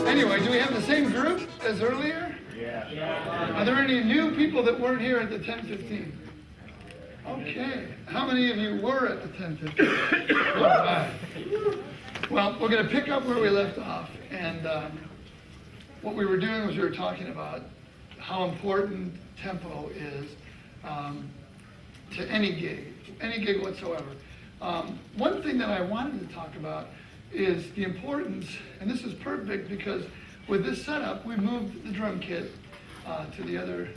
Anyway, do we have the same group as earlier? Yeah. Are there any new people that weren't here at the 10:15? Okay. How many of you were at the 10:15? Well, we're going to pick up where we left off. And what we were doing was we were talking about how important tempo is to any gig whatsoever. One thing that I wanted to talk about is the importance, and this is perfect because with this setup, we moved the drum kit to the other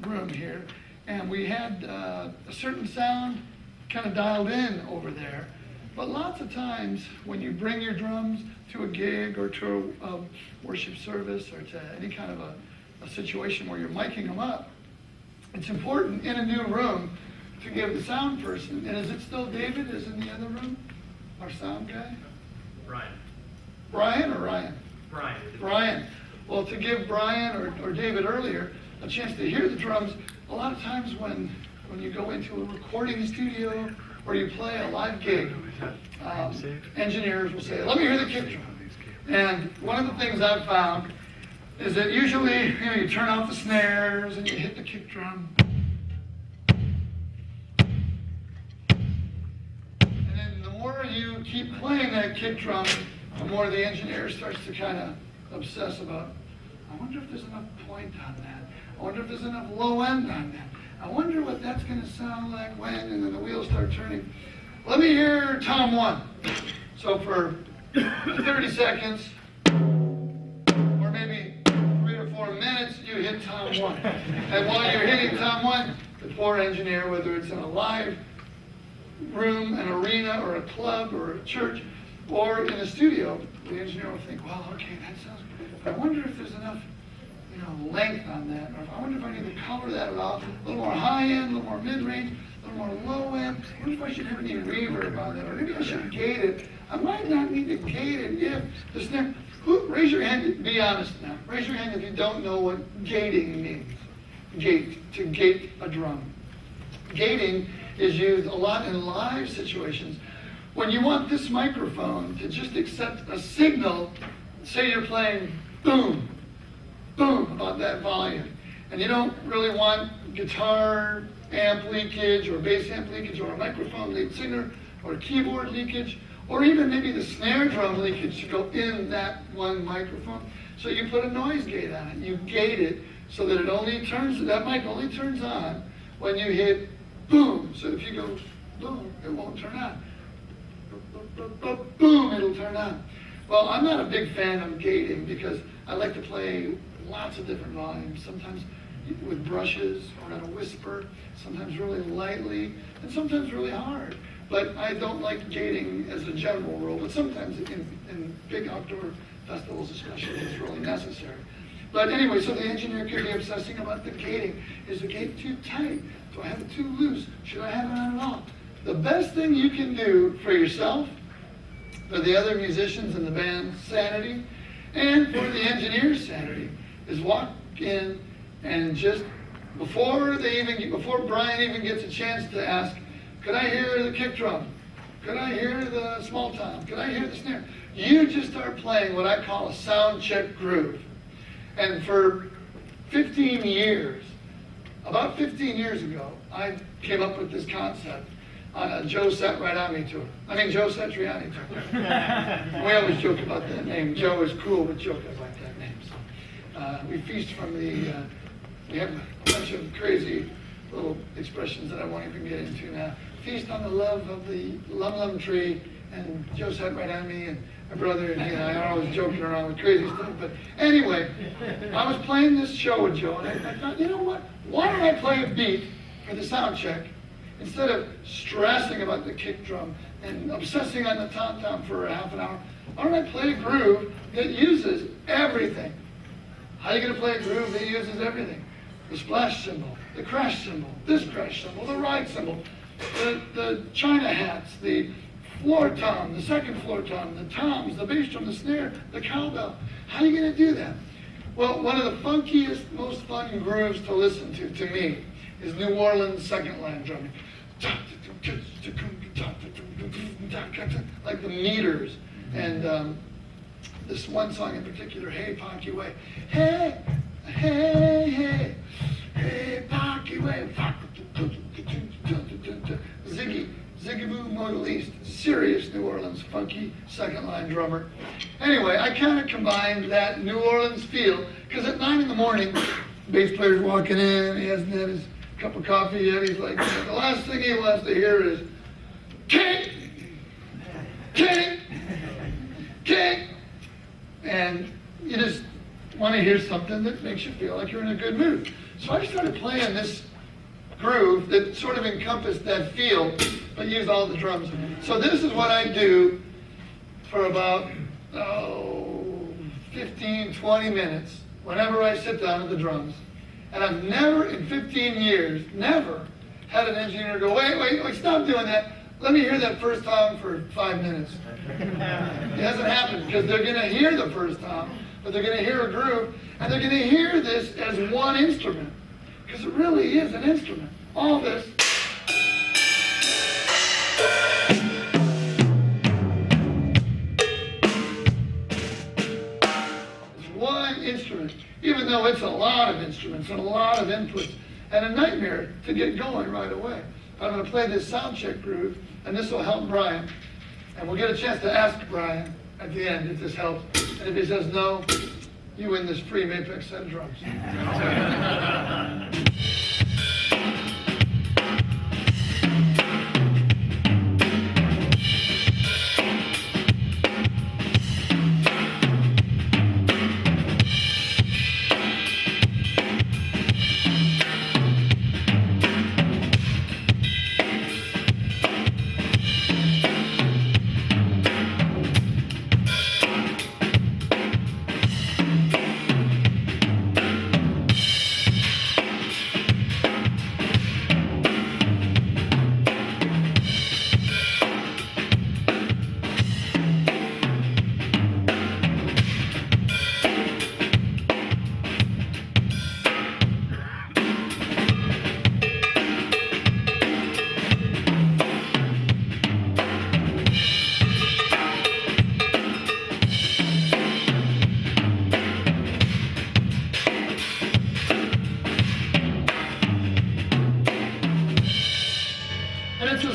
room here, and we had a certain sound kind of dialed in over there. But lots of times when you bring your drums to a gig or to a worship service or to any kind of a situation where you're miking them up, it's important in a new room to give the sound person, and is it still David is in the other room, our sound guy? Brian or Ryan? Brian. Well, to give Brian or David earlier a chance to hear the drums, a lot of times when you go into a recording studio or you play a live gig, engineers will say, let me hear the kick drum. And one of the things I've found is that usually you turn off the snares and you hit the kick drum. And then the more you keep playing that kick drum, the more the engineer starts to kind of obsess about, I wonder if there's enough point on that. I wonder if there's enough low end on that. I wonder what that's going to sound like when, and then the wheels start turning. Let me hear Tom 1. So for 30 seconds, or maybe 3 or 4 minutes, you hit Tom 1. And while you're hitting Tom 1, the poor engineer, whether it's in a live room, an arena, or a club, or a church, or in a studio, the engineer will think, well, okay, that sounds good. I wonder if there's enough length on that, or I wonder if I need to color that at all. A little more high end, a little more mid-range, a little more low end. I wonder if I should have any reverb on that, or maybe I should gate it. I might not need to gate it if the snare. Raise your hand, be honest now. Raise your hand if you don't know what gating means. To gate a drum. Gating is used a lot in live situations. When you want this microphone to just accept a signal, say you're playing boom, boom, about that volume. And you don't really want guitar amp leakage or bass amp leakage or a microphone lead singer or keyboard leakage or even maybe the snare drum leakage to go in that one microphone. So you put a noise gate on it. You gate it so that that mic only turns on when you hit boom. So if you go boom, it won't turn on. Boom, it'll turn on. Well, I'm not a big fan of gating because I like to play lots of different volumes, sometimes with brushes or at a whisper, sometimes really lightly, and sometimes really hard. But I don't like gating as a general rule, but sometimes in big outdoor festivals especially, it's really necessary. But anyway, so the engineer could be obsessing about the gating. Is the gate too tight? Do I have it too loose? Should I have it on at all? The best thing you can do for yourself, for the other musicians in the band's sanity, and for the engineer's sanity, is walk in and just before Brian even gets a chance to ask, could I hear the kick drum? Could I hear the small tom? Could I hear the snare? You just start playing what I call a sound check groove. And for 15 years, about 15 years ago, I came up with this concept on a Joe Satriani tour. Joe Satriani tour. We always joke about that name. Joe is cool, but Joe doesn't like that name. So we feast from we have a bunch of crazy little expressions that I won't even get into now. Feast on the love of the lum tree, and Joe sat right on me, and my brother and he and I are always joking around with crazy stuff. But anyway, I was playing this show with Joe, and I thought, you know what? Why don't I play a beat for the sound check instead of stressing about the kick drum and obsessing on the tom-tom for a half an hour? Why don't I play a groove that uses everything? How are you going to play a groove that uses everything? The splash cymbal, the crash cymbal, this crash cymbal, the ride cymbal, the china hats, the floor tom, the second floor tom, the toms, the bass drum, the snare, the cowbell. How are you going to do that? Well, one of the funkiest, most fun grooves to listen to me, is New Orleans second line drumming. like the meters. And this one song in particular, Hey Pocky Way, hey, hey, hey, hey Pocky Way, Ziggy Model East, serious New Orleans funky second line drummer. Anyway, I kind of combined that New Orleans feel, because at 9 in the morning, bass player's walking in, he hasn't had his cup of coffee yet, he's like, the last thing he wants to hear is, kick, kick, kick. And you just want to hear something that makes you feel like you're in a good mood. So I started playing this groove that sort of encompassed that feel, but used all the drums. So this is what I do for about 15, 20 minutes whenever I sit down at the drums. And I've never, in 15 years, never had an engineer go, wait, stop doing that. Let me hear that first tom for 5 minutes. It hasn't happened, because they're going to hear the first tom, but they're going to hear a groove, and they're going to hear this as one instrument, because it really is an instrument. All this. It's one instrument, even though it's a lot of instruments and a lot of inputs, and a nightmare to get going right away. I'm going to play this sound check groove, and this will help Brian. And we'll get a chance to ask Brian at the end if this helps. And if he says no, you win this free Mapex set of drums.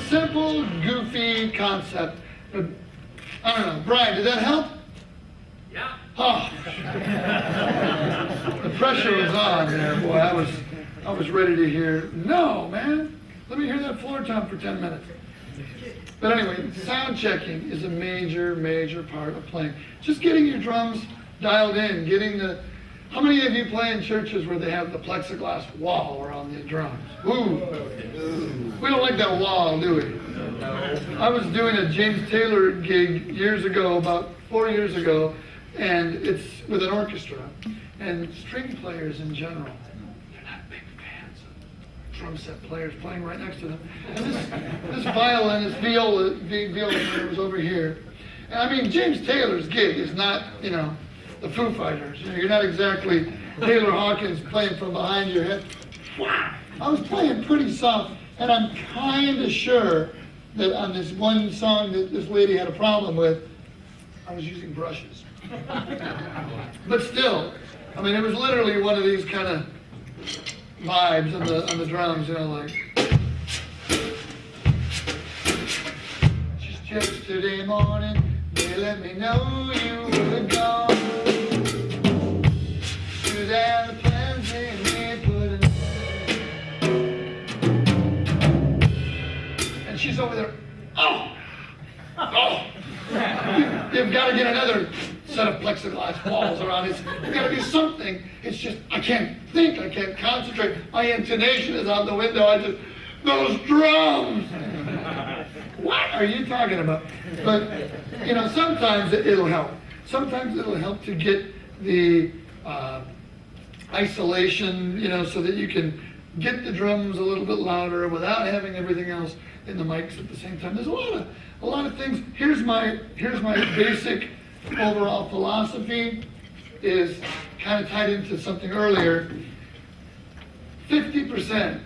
Simple, goofy concept. But, I don't know. Brian, did that help? Yeah. Oh. The pressure was on there, boy. I was ready to hear, no, man. Let me hear that floor tom for 10 minutes. But anyway, sound checking is a major, major part of playing. Just getting your drums dialed in, getting the... How many of you play in churches where they have the plexiglass wall around the drums? Ooh. We don't like that wall, do we? I was doing a James Taylor gig years ago, about 4 years ago, and it's with an orchestra. And string players in general, they're not big fans of drum set players playing right next to them. And this violin, this viola player was over here. And I mean, James Taylor's gig is not, the Foo Fighters. You're not exactly Taylor Hawkins playing from behind your head. I was playing pretty soft, and I'm kind of sure that on this one song that this lady had a problem with, I was using brushes. But still, I mean, it was literally one of these kind of vibes on the drums, like. Just yesterday morning, they let me know you were gone. Down the plans they put in. And she's over there, you've got to get another set of plexiglass walls around it. There's got to be something. It's just, I can't think, I can't concentrate. My intonation is out the window. Those drums! What are you talking about? But, sometimes it'll help. Sometimes it'll help to get the isolation, so that you can get the drums a little bit louder without having everything else in the mics at the same time. There's a lot of things. Here's my basic overall philosophy, is kind of tied into something earlier. 50%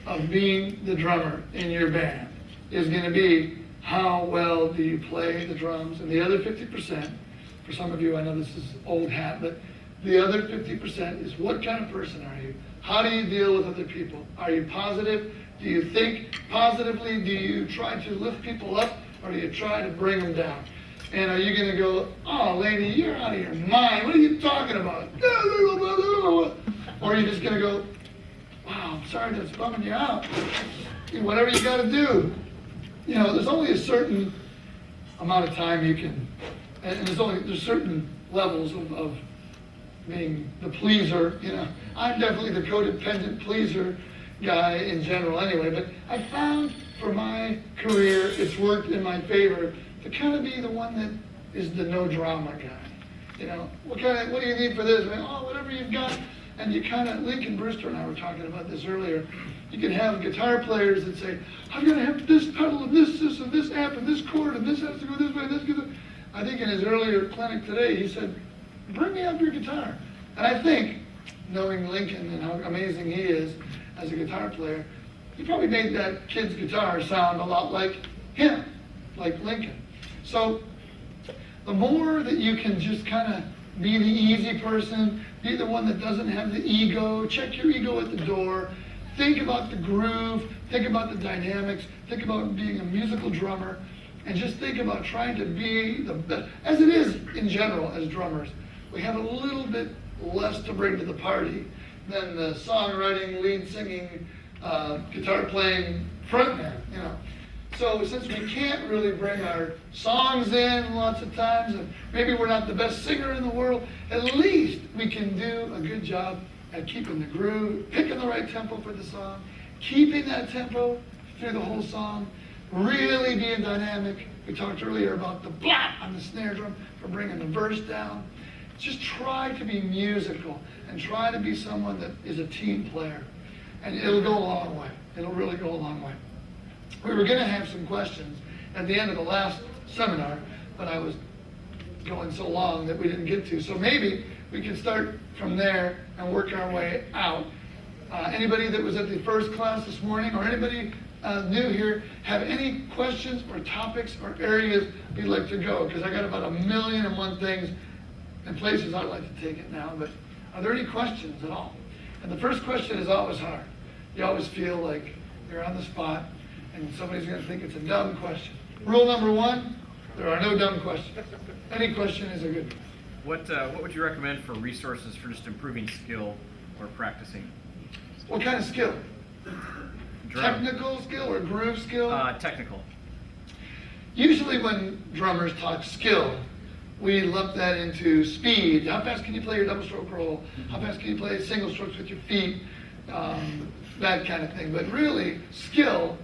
of being the drummer in your band is going to be how well do you play the drums? And the other 50%, for some of you, I know this is old hat, but the other 50% is what kind of person are you? How do you deal with other people? Are you positive? Do you think positively? Do you try to lift people up, or do you try to bring them down? And are you going to go, oh, lady, you're out of your mind. What are you talking about? Or are you just going to go, wow, I'm sorry that's bumming you out. Whatever you got to do. You know, there's only a certain amount of time you can, and there's certain levels of being the pleaser. You know, I'm definitely the codependent pleaser guy in general anyway, but I found for my career it's worked in my favor to kind of be the one that is the no drama guy. You know, what do you need for this? I mean, oh, whatever you've got. And you kind of, Lincoln Brewster and I were talking about this earlier, you can have guitar players that say, I'm going to have this pedal and this and this amp and this chord and this has to go this way and this goes. I think in his earlier clinic today, he said, bring me up your guitar. And I think, knowing Lincoln and how amazing he is as a guitar player, he probably made that kid's guitar sound a lot like him, like Lincoln. So the more that you can just kind of be the easy person, be the one that doesn't have the ego, check your ego at the door, think about the groove, think about the dynamics, think about being a musical drummer, and just think about trying to be the best. As it is in general as drummers, we have a little bit less to bring to the party than the songwriting, lead singing, guitar playing frontman, you know. So since we can't really bring our songs in lots of times, and maybe we're not the best singer in the world, at least we can do a good job at keeping the groove, picking the right tempo for the song, keeping that tempo through the whole song, really being dynamic. We talked earlier about the blap on the snare drum for bringing the verse down. Just try to be musical and try to be someone that is a team player. And it'll go a long way. It'll really go a long way. We were going to have some questions at the end of the last seminar, but I was going so long that we didn't get to. So maybe we can start from there and work our way out. Anybody that was at the first class this morning, or anybody new here, have any questions or topics or areas you'd like to go? Because I got about 1,000,001 things and places I'd like to take it now. But are there any questions at all? And the first question is always hard. You always feel like you're on the spot and somebody's going to think it's a dumb question. Rule number 1, there are no dumb questions. Any question is a good one. What would you recommend for resources for just improving skill or practicing? What kind of skill? Drum. Technical skill or groove skill? Technical. Usually when drummers talk skill, we lump that into speed. How fast can you play your double stroke roll? How fast can you play single strokes with your feet? That kind of thing. But really, skill,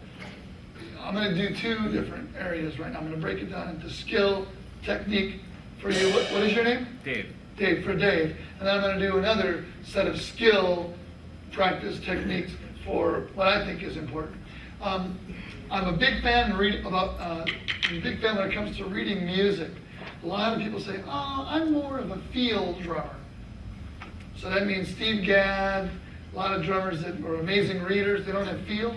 I'm going to do 2 different areas right now. I'm going to break it down into skill, technique for you. What is your name? Dave. Dave, for Dave. And then I'm going to do another set of skill, practice techniques for what I think is important. I'm a big fan I'm a big fan when it comes to reading music. A lot of people say, oh, I'm more of a feel drummer. So that means Steve Gadd, a lot of drummers that are amazing readers, they don't have feel.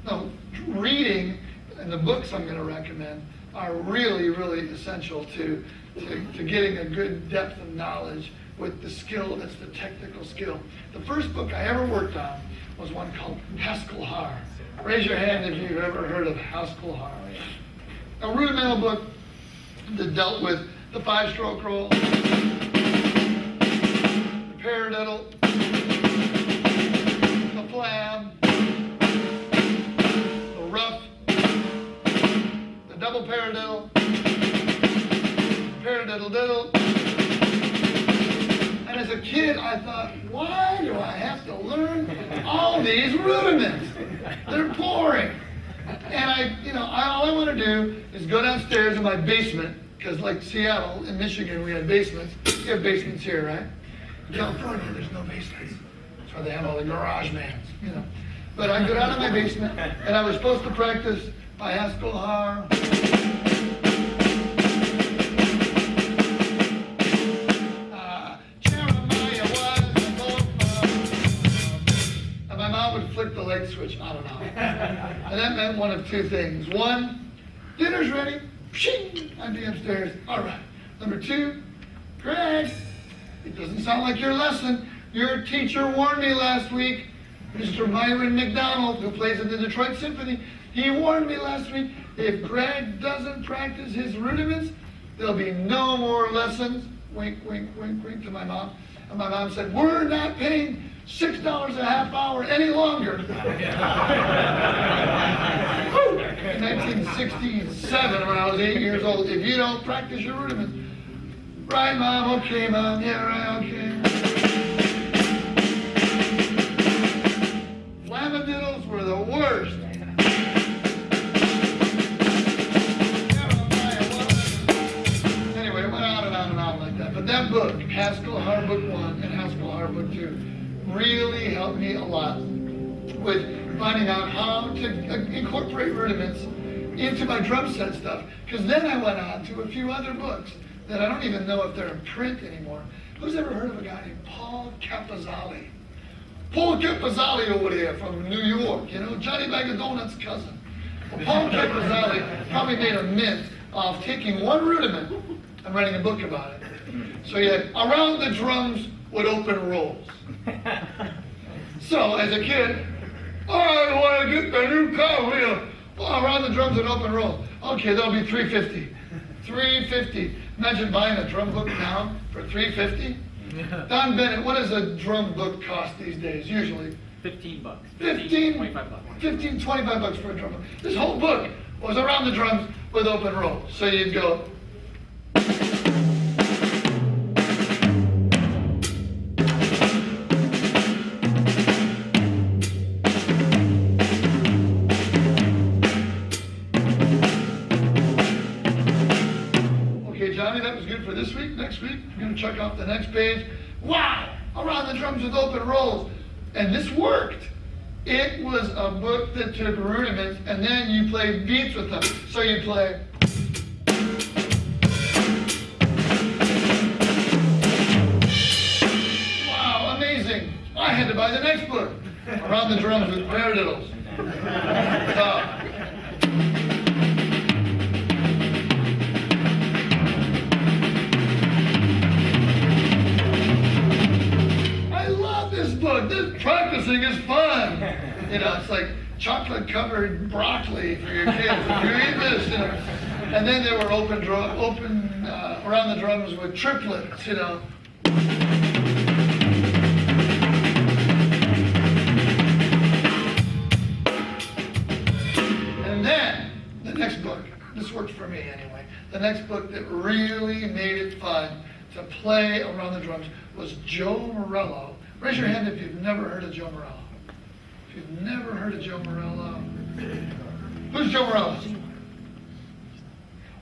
No, reading and the books I'm going to recommend are really, really essential to getting a good depth of knowledge with the skill that's the technical skill. The first book I ever worked on was one called Haskell Har. Raise your hand if you've ever heard of Haskell Har. A rudimental book that dealt with the 5-stroke roll, the paradiddle, the flam, the rough, the double paradiddle, paradiddle diddle. And as a kid, I thought, why do I have to learn all these rudiments? They're boring. And all I want to do is go downstairs in my basement, because like Seattle, in Michigan, we had basements. You have basements here, right? In California, there's no basements. That's why they have all the garage mans, But I go down to my basement, and I was supposed to practice my Haskell Har. And my mom would flick the light switch on and off. And that meant one of 2 things. One, dinner's ready. Pshing, I'd be upstairs. All right. Number 2, Greg, it doesn't sound like your lesson. Your teacher warned me last week, Mr. Myron McDonald, who plays in the Detroit Symphony, he warned me last week, if Greg doesn't practice his rudiments, there'll be no more lessons. Wink, wink, wink, wink to my mom. And my mom said, we're not paying $6 a half hour any longer. In 1967, when I was 8 years old, if you don't practice your rudiments, right, Mom, okay, Mom, yeah, right, okay. Flamadiddles were the worst. Anyway, it went on and on and on like that. But that book, Haskell Hardbook 1 and Haskell Hardbook 2, really helped me a lot with finding out how to incorporate rudiments into my drum set stuff. Because then I went on to a few other books that I don't even know if they're in print anymore. Who's ever heard of a guy named Paul Capozzali? Paul Capozzali over there from New York, you know, Johnny Bag of Donuts' cousin. Well, Paul Capozzali probably made a mint of taking one rudiment and writing a book about it. So he had around the drums with open rolls. So as a kid, I want to get the new car wheel. Around the drums with open rolls. Okay, that'll be $3.50. $3.50. Imagine buying a drum book now for $3.50. Don Bennett, what does a drum book cost these days, usually? $15. 15, 25 bucks. 15, 25 bucks for a drum book. This whole book was around the drums with open rolls. So you'd go. Okay, Johnny, that was good for this week. Next week, I'm going to check off the next page. Wow! Around the drums with open rolls. And this worked. It was a book that took rudiments and then you played beats with them. So you play. Wow, amazing. I had to buy the next book. Around the drums with paradiddles. This practicing is fun. You know, it's like chocolate-covered broccoli for your kids. You eat this, you know. And then there were open around the drums with triplets, you know. And then the next book, this worked for me anyway, the next book that really made it fun to play around the drums was Joe Morello. Raise your hand if you've never heard of Joe Morello. If you've never heard of Joe Morello. Who's Joe Morello?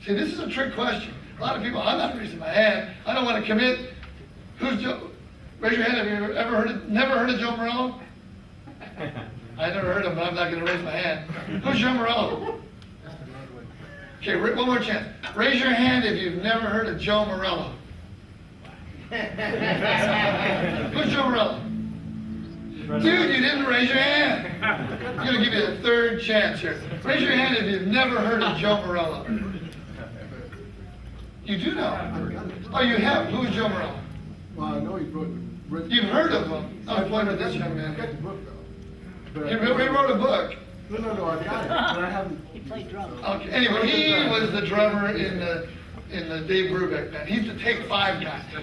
See, this is a trick question. A lot of people, I'm not raising my hand. I don't want to commit. Who's Joe? Raise your hand if you've never heard of Joe Morello? I never heard of him, but I'm not going to raise my hand. Who's Joe Morello? Okay, one more chance. Raise your hand if you've never heard of Joe Morello. Who's Joe Morello? Dude, you didn't raise your hand. I'm going to give you a third chance here. Raise your hand if you've never heard of Joe Morello. You do know. Oh, you have. Who's Joe Morello? Well, I know he wrote. You've heard of him. I was pointing at this young man. I got the book though. He wrote a book. No, I got it, but I haven't. He played drums. Okay. Anyway, he was the drummer in the Dave Brubeck band. He's the Take 5 guy. He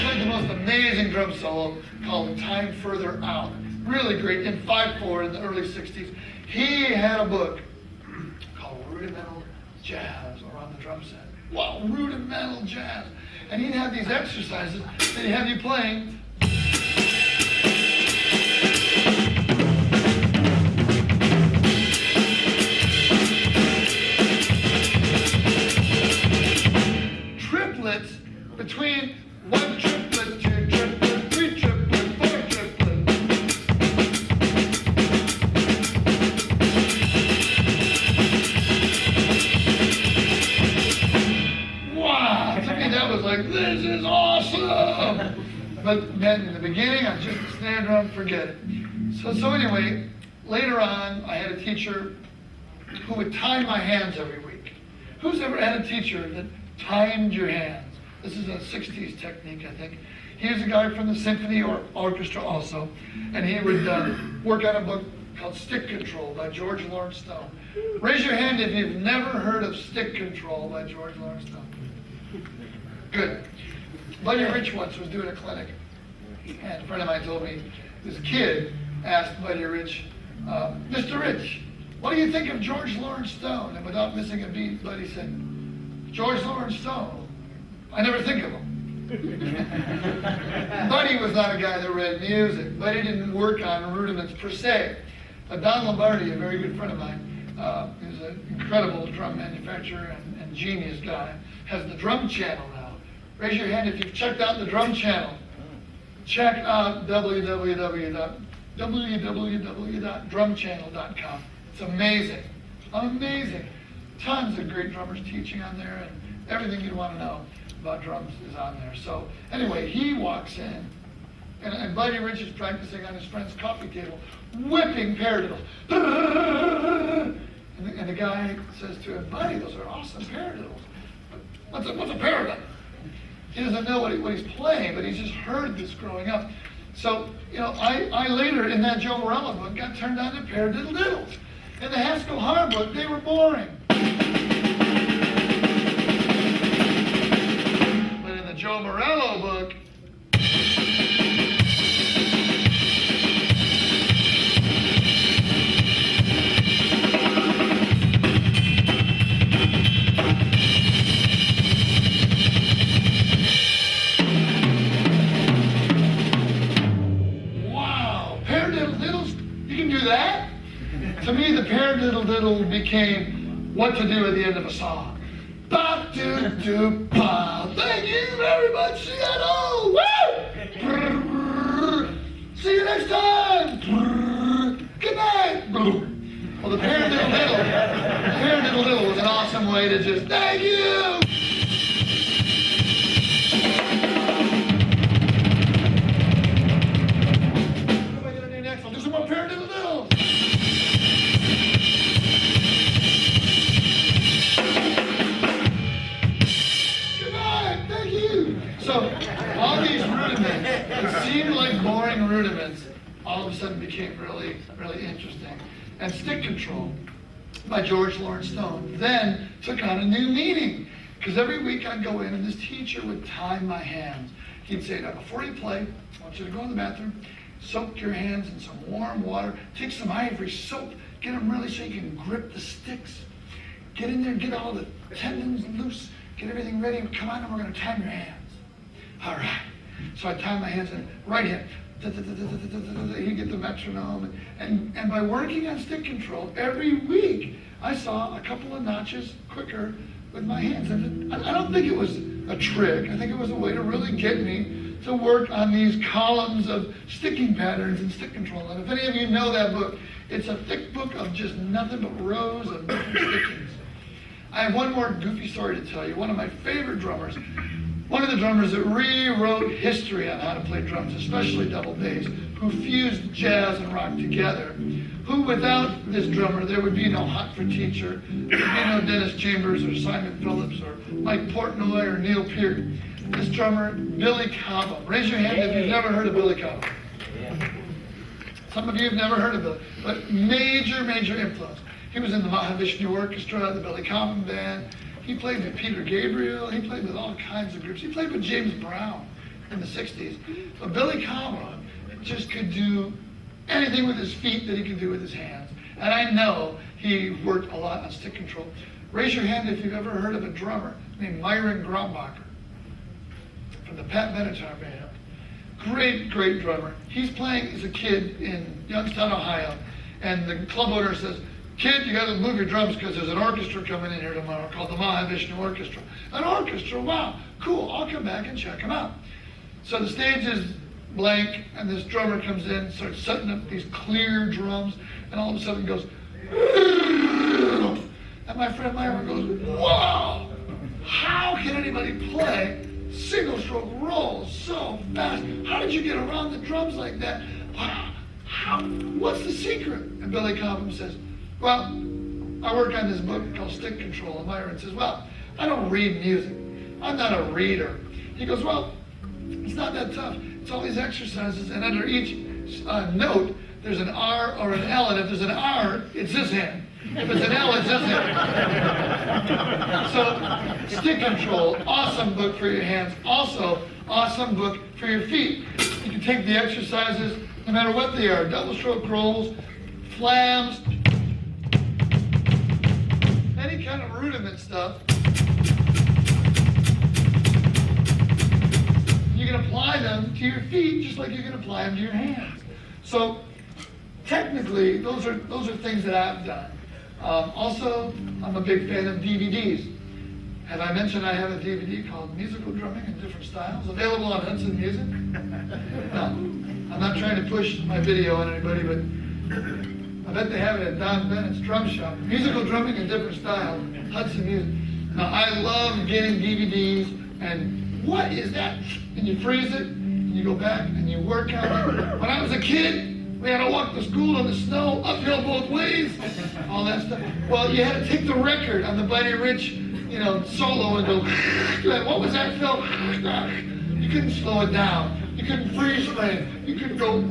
played the most amazing drum solo called Time Further Out. Really great. In 5/4 in the early 60s. He had a book called Rudimental Jazz around the drum set. Wow, rudimental jazz. And he'd have these exercises that he'd have you playing. Triplets between one triplet, two triplet, three triplet, four triplet. Wow, to me that was like, this is awesome. But then in the beginning, I just the snare drum, forget it. So anyway, later on, I had a teacher who would time my hands every week. Who's ever had a teacher that timed your hands? This is a 60s technique, I think. He was a guy from the symphony or orchestra also, and he would work on a book called Stick Control by George Lawrence Stone. Raise your hand if you've never heard of Stick Control by George Lawrence Stone. Good. Buddy Rich once was doing a clinic, and a friend of mine told me this kid asked Buddy Rich, Mr. Rich, what do you think of George Lawrence Stone? And without missing a beat, Buddy said, George Lawrence Stone? I never think of him. Buddy was not a guy that read music. Buddy didn't work on rudiments per se. Don Lombardi, a very good friend of mine, who's an incredible drum manufacturer and genius guy, has the drum channel now. Raise your hand if you've checked out the drum channel. Check out www.drumchannel.com. It's amazing. Amazing. Tons of great drummers teaching on there, and everything you'd want to know about drums is on there. So anyway, he walks in, and Buddy Rich is practicing on his friend's coffee table, whipping paradiddles. And the guy says to him, Buddy, those are awesome paradiddles. What's a paradiddle? He doesn't know what he's playing, but he's just heard this growing up. So, I later, in that Joe Morello book, got turned on to paradiddle diddles. In the Haskell Harr book, they were boring. But in the Joe Morello book, to me, the paradiddle diddle became what to do at the end of a song. Ba do do ba. Thank you very much, Seattle. Woo! See you next time. Good night. Well, the paradiddle diddle was an awesome way to just thank you. What am I gonna do next? I'll do some more paradiddle diddles. So all these rudiments that seemed like boring rudiments all of a sudden became really, really interesting. And Stick Control by George Lawrence Stone then took on a new meaning. Because every week I'd go in and this teacher would time my hands. He'd say, now before you play, I want you to go in the bathroom, soak your hands in some warm water, take some ivory soap, get them really so you can grip the sticks. Get in there, get all the tendons loose, get everything ready, and come on, and we're going to time your hands. All right. So I tie my hands in right hand. You get the metronome. And by working on stick control, every week I saw a couple of notches quicker with my hands. And I don't think it was a trick. I think it was a way to really get me to work on these columns of sticking patterns and stick control. And if any of you know that book, it's a thick book of just nothing but rows of different stickings. I have one more goofy story to tell you. One of my favorite drummers, one of the drummers that rewrote history on how to play drums, especially double bass, who fused jazz and rock together, who without this drummer, there would be no Hot for Teacher, there would be no Dennis Chambers or Simon Phillips or Mike Portnoy or Neil Peart. This drummer, Billy Cobham. Raise your hand if you've never heard of Billy Cobham. Some of you have never heard of Billy, but major, major influence. He was in the Mahavishnu Orchestra, the Billy Cobham Band. He played with Peter Gabriel. He played with all kinds of groups. He played with James Brown in the 60s. But Billy Cobham just could do anything with his feet that he could do with his hands. And I know he worked a lot on stick control. Raise your hand if you've ever heard of a drummer named Myron Grombacher from the Pat Benatar Band. Great, great drummer. He's playing as a kid in Youngstown, Ohio. And the club owner says, kid, you got to move your drums because there's an orchestra coming in here tomorrow called the Mahavishnu Orchestra. An orchestra, wow, cool, I'll come back and check them out. So the stage is blank, and this drummer comes in, starts setting up these clear drums, and all of a sudden goes, and my friend Myron goes, wow, how can anybody play single stroke rolls so fast? How did you get around the drums like that? Wow, what's the secret? And Billy Cobham says, well, I work on this book called Stick Control. And Myron says, well, I don't read music. I'm not a reader. He goes, well, it's not that tough. It's all these exercises, and under each note, there's an R or an L, and if there's an R, it's this hand. If it's an L, it's this hand. So, Stick Control, awesome book for your hands. Also, awesome book for your feet. You can take the exercises, no matter what they are, double stroke rolls, flams, any kind of rudiment stuff. You can apply them to your feet just like you can apply them to your hands. So technically, those are things that I've done. Also, I'm a big fan of DVDs. Have I mentioned I have a DVD called Musical Drumming in Different Styles, available on Hudson Music? No, I'm not trying to push my video on anybody, but I bet they have it at Don Bennett's Drum Shop. Musical Drumming in Different Styles, Hudson Music. Now, I love getting DVDs, and what is that? And you freeze it, and you go back, and you work on it. When I was a kid, we had to walk to school in the snow, uphill both ways, all that stuff. Well, you had to take the record on the Buddy Rich, solo and go, what was that, Phil? You couldn't slow it down. You couldn't freeze frame. You couldn't go,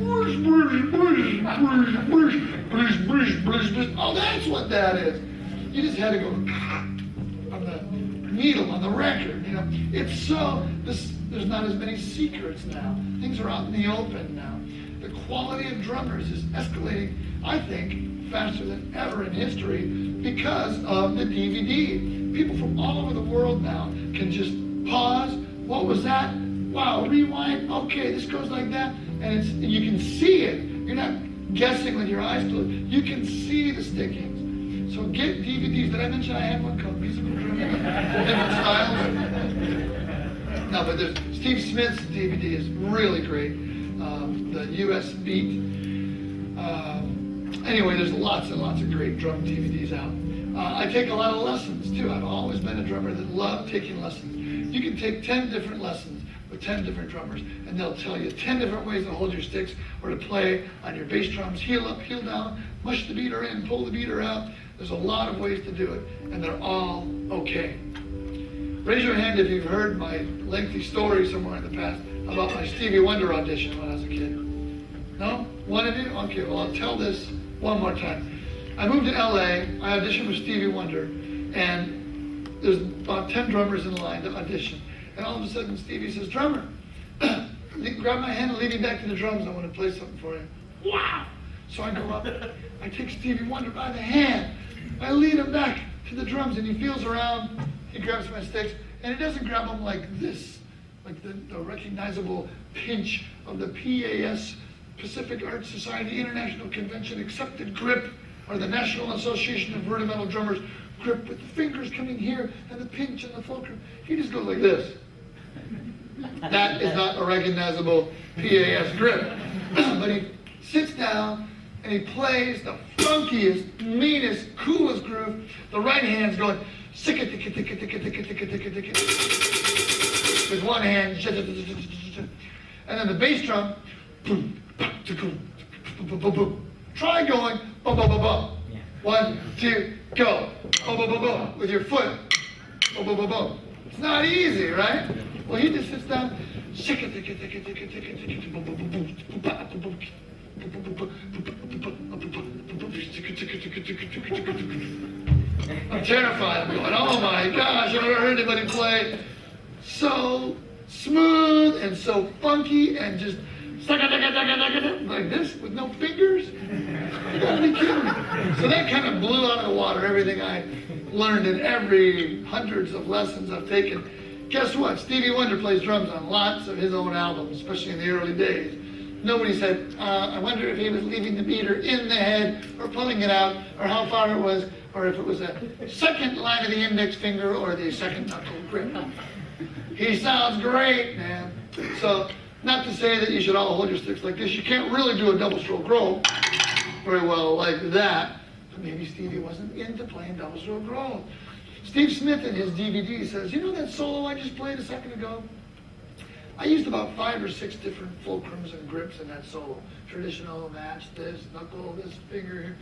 oh, that's what that is. You just had to go on the needle, on the record, It's so, there's not as many secrets now. Things are out in the open now. The quality of drummers is escalating, I think, faster than ever in history because of the DVD. People from all over the world now can just pause. What was that? Wow, rewind. Okay, this goes like that. And you can see it. You're not guessing with your eyes closed. You can see the stickings. So get DVDs. Did I mention I had one called Musical Drumming? Different styles? No, but there's Steve Smith's DVD is really great. The US Beat. Anyway, there's lots and lots of great drum DVDs out. I take a lot of lessons too. I've always been a drummer that loved taking lessons. You can take 10 different lessons with 10 different drummers, and they'll tell you 10 different ways to hold your sticks or to play on your bass drums. Heel up, heel down, mush the beater in, pull the beater out. There's a lot of ways to do it, and they're all okay. Raise your hand if you've heard my lengthy story somewhere in the past about my Stevie Wonder audition when I was a kid. No? One of you? Okay, well, I'll tell this one more time. I moved to LA, I auditioned with Stevie Wonder, and there's about 10 drummers in line to audition. And all of a sudden, Stevie says, drummer, grab my hand and lead me back to the drums. I want to play something for you. Wow! So I go up, I take Stevie Wonder by the hand, I lead him back to the drums, and he feels around, he grabs my sticks, and he doesn't grab them like this, like the recognizable pinch of the PAS, Pacific Arts Society International Convention accepted grip, or the National Association of Rudimental Drummers grip, with the fingers coming here and the pinch and the fulcrum. He just goes like this. That is not a recognizable PAS grip. But he sits down and he plays the funkiest, meanest, coolest groove. The right hand's going with one hand, and then the bass drum. Try going, bum, bum, bum, bum. 1, 2, go. Bum, bum, bum, bum. With your foot. Bum, bum, bum, bum. It's not easy, right? Well, he just sits down. I'm terrified. I'm going, oh my gosh, I've never heard anybody play so smooth and so funky and just like this with no fingers. You gotta be kidding me. So that kind of blew out of the water everything I learned in every hundreds of lessons I've taken. Guess what? Stevie Wonder plays drums on lots of his own albums, especially in the early days. Nobody said, I wonder if he was leaving the beater in the head or pulling it out or how far it was or if it was a second line of the index finger or the second knuckle grip. He sounds great, man. So, not to say that you should all hold your sticks like this. You can't really do a double stroke roll very well like that. But maybe Stevie wasn't into playing double stroke roll. Steve Smith in his DVD says, you know that solo I just played a second ago? I used about 5 or 6 different fulcrums and grips in that solo. Traditional, match, this, knuckle, this finger here.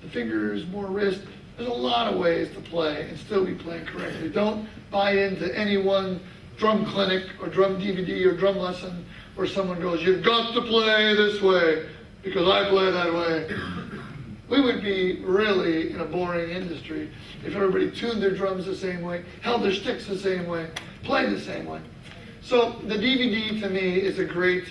The fingers, more wrist. There's a lot of ways to play and still be playing correctly. Don't buy into any one drum clinic or drum DVD or drum lesson where someone goes, you've got to play this way because I play that way. We would be really in a boring industry if everybody tuned their drums the same way, held their sticks the same way, played the same way. So the DVD to me is a great,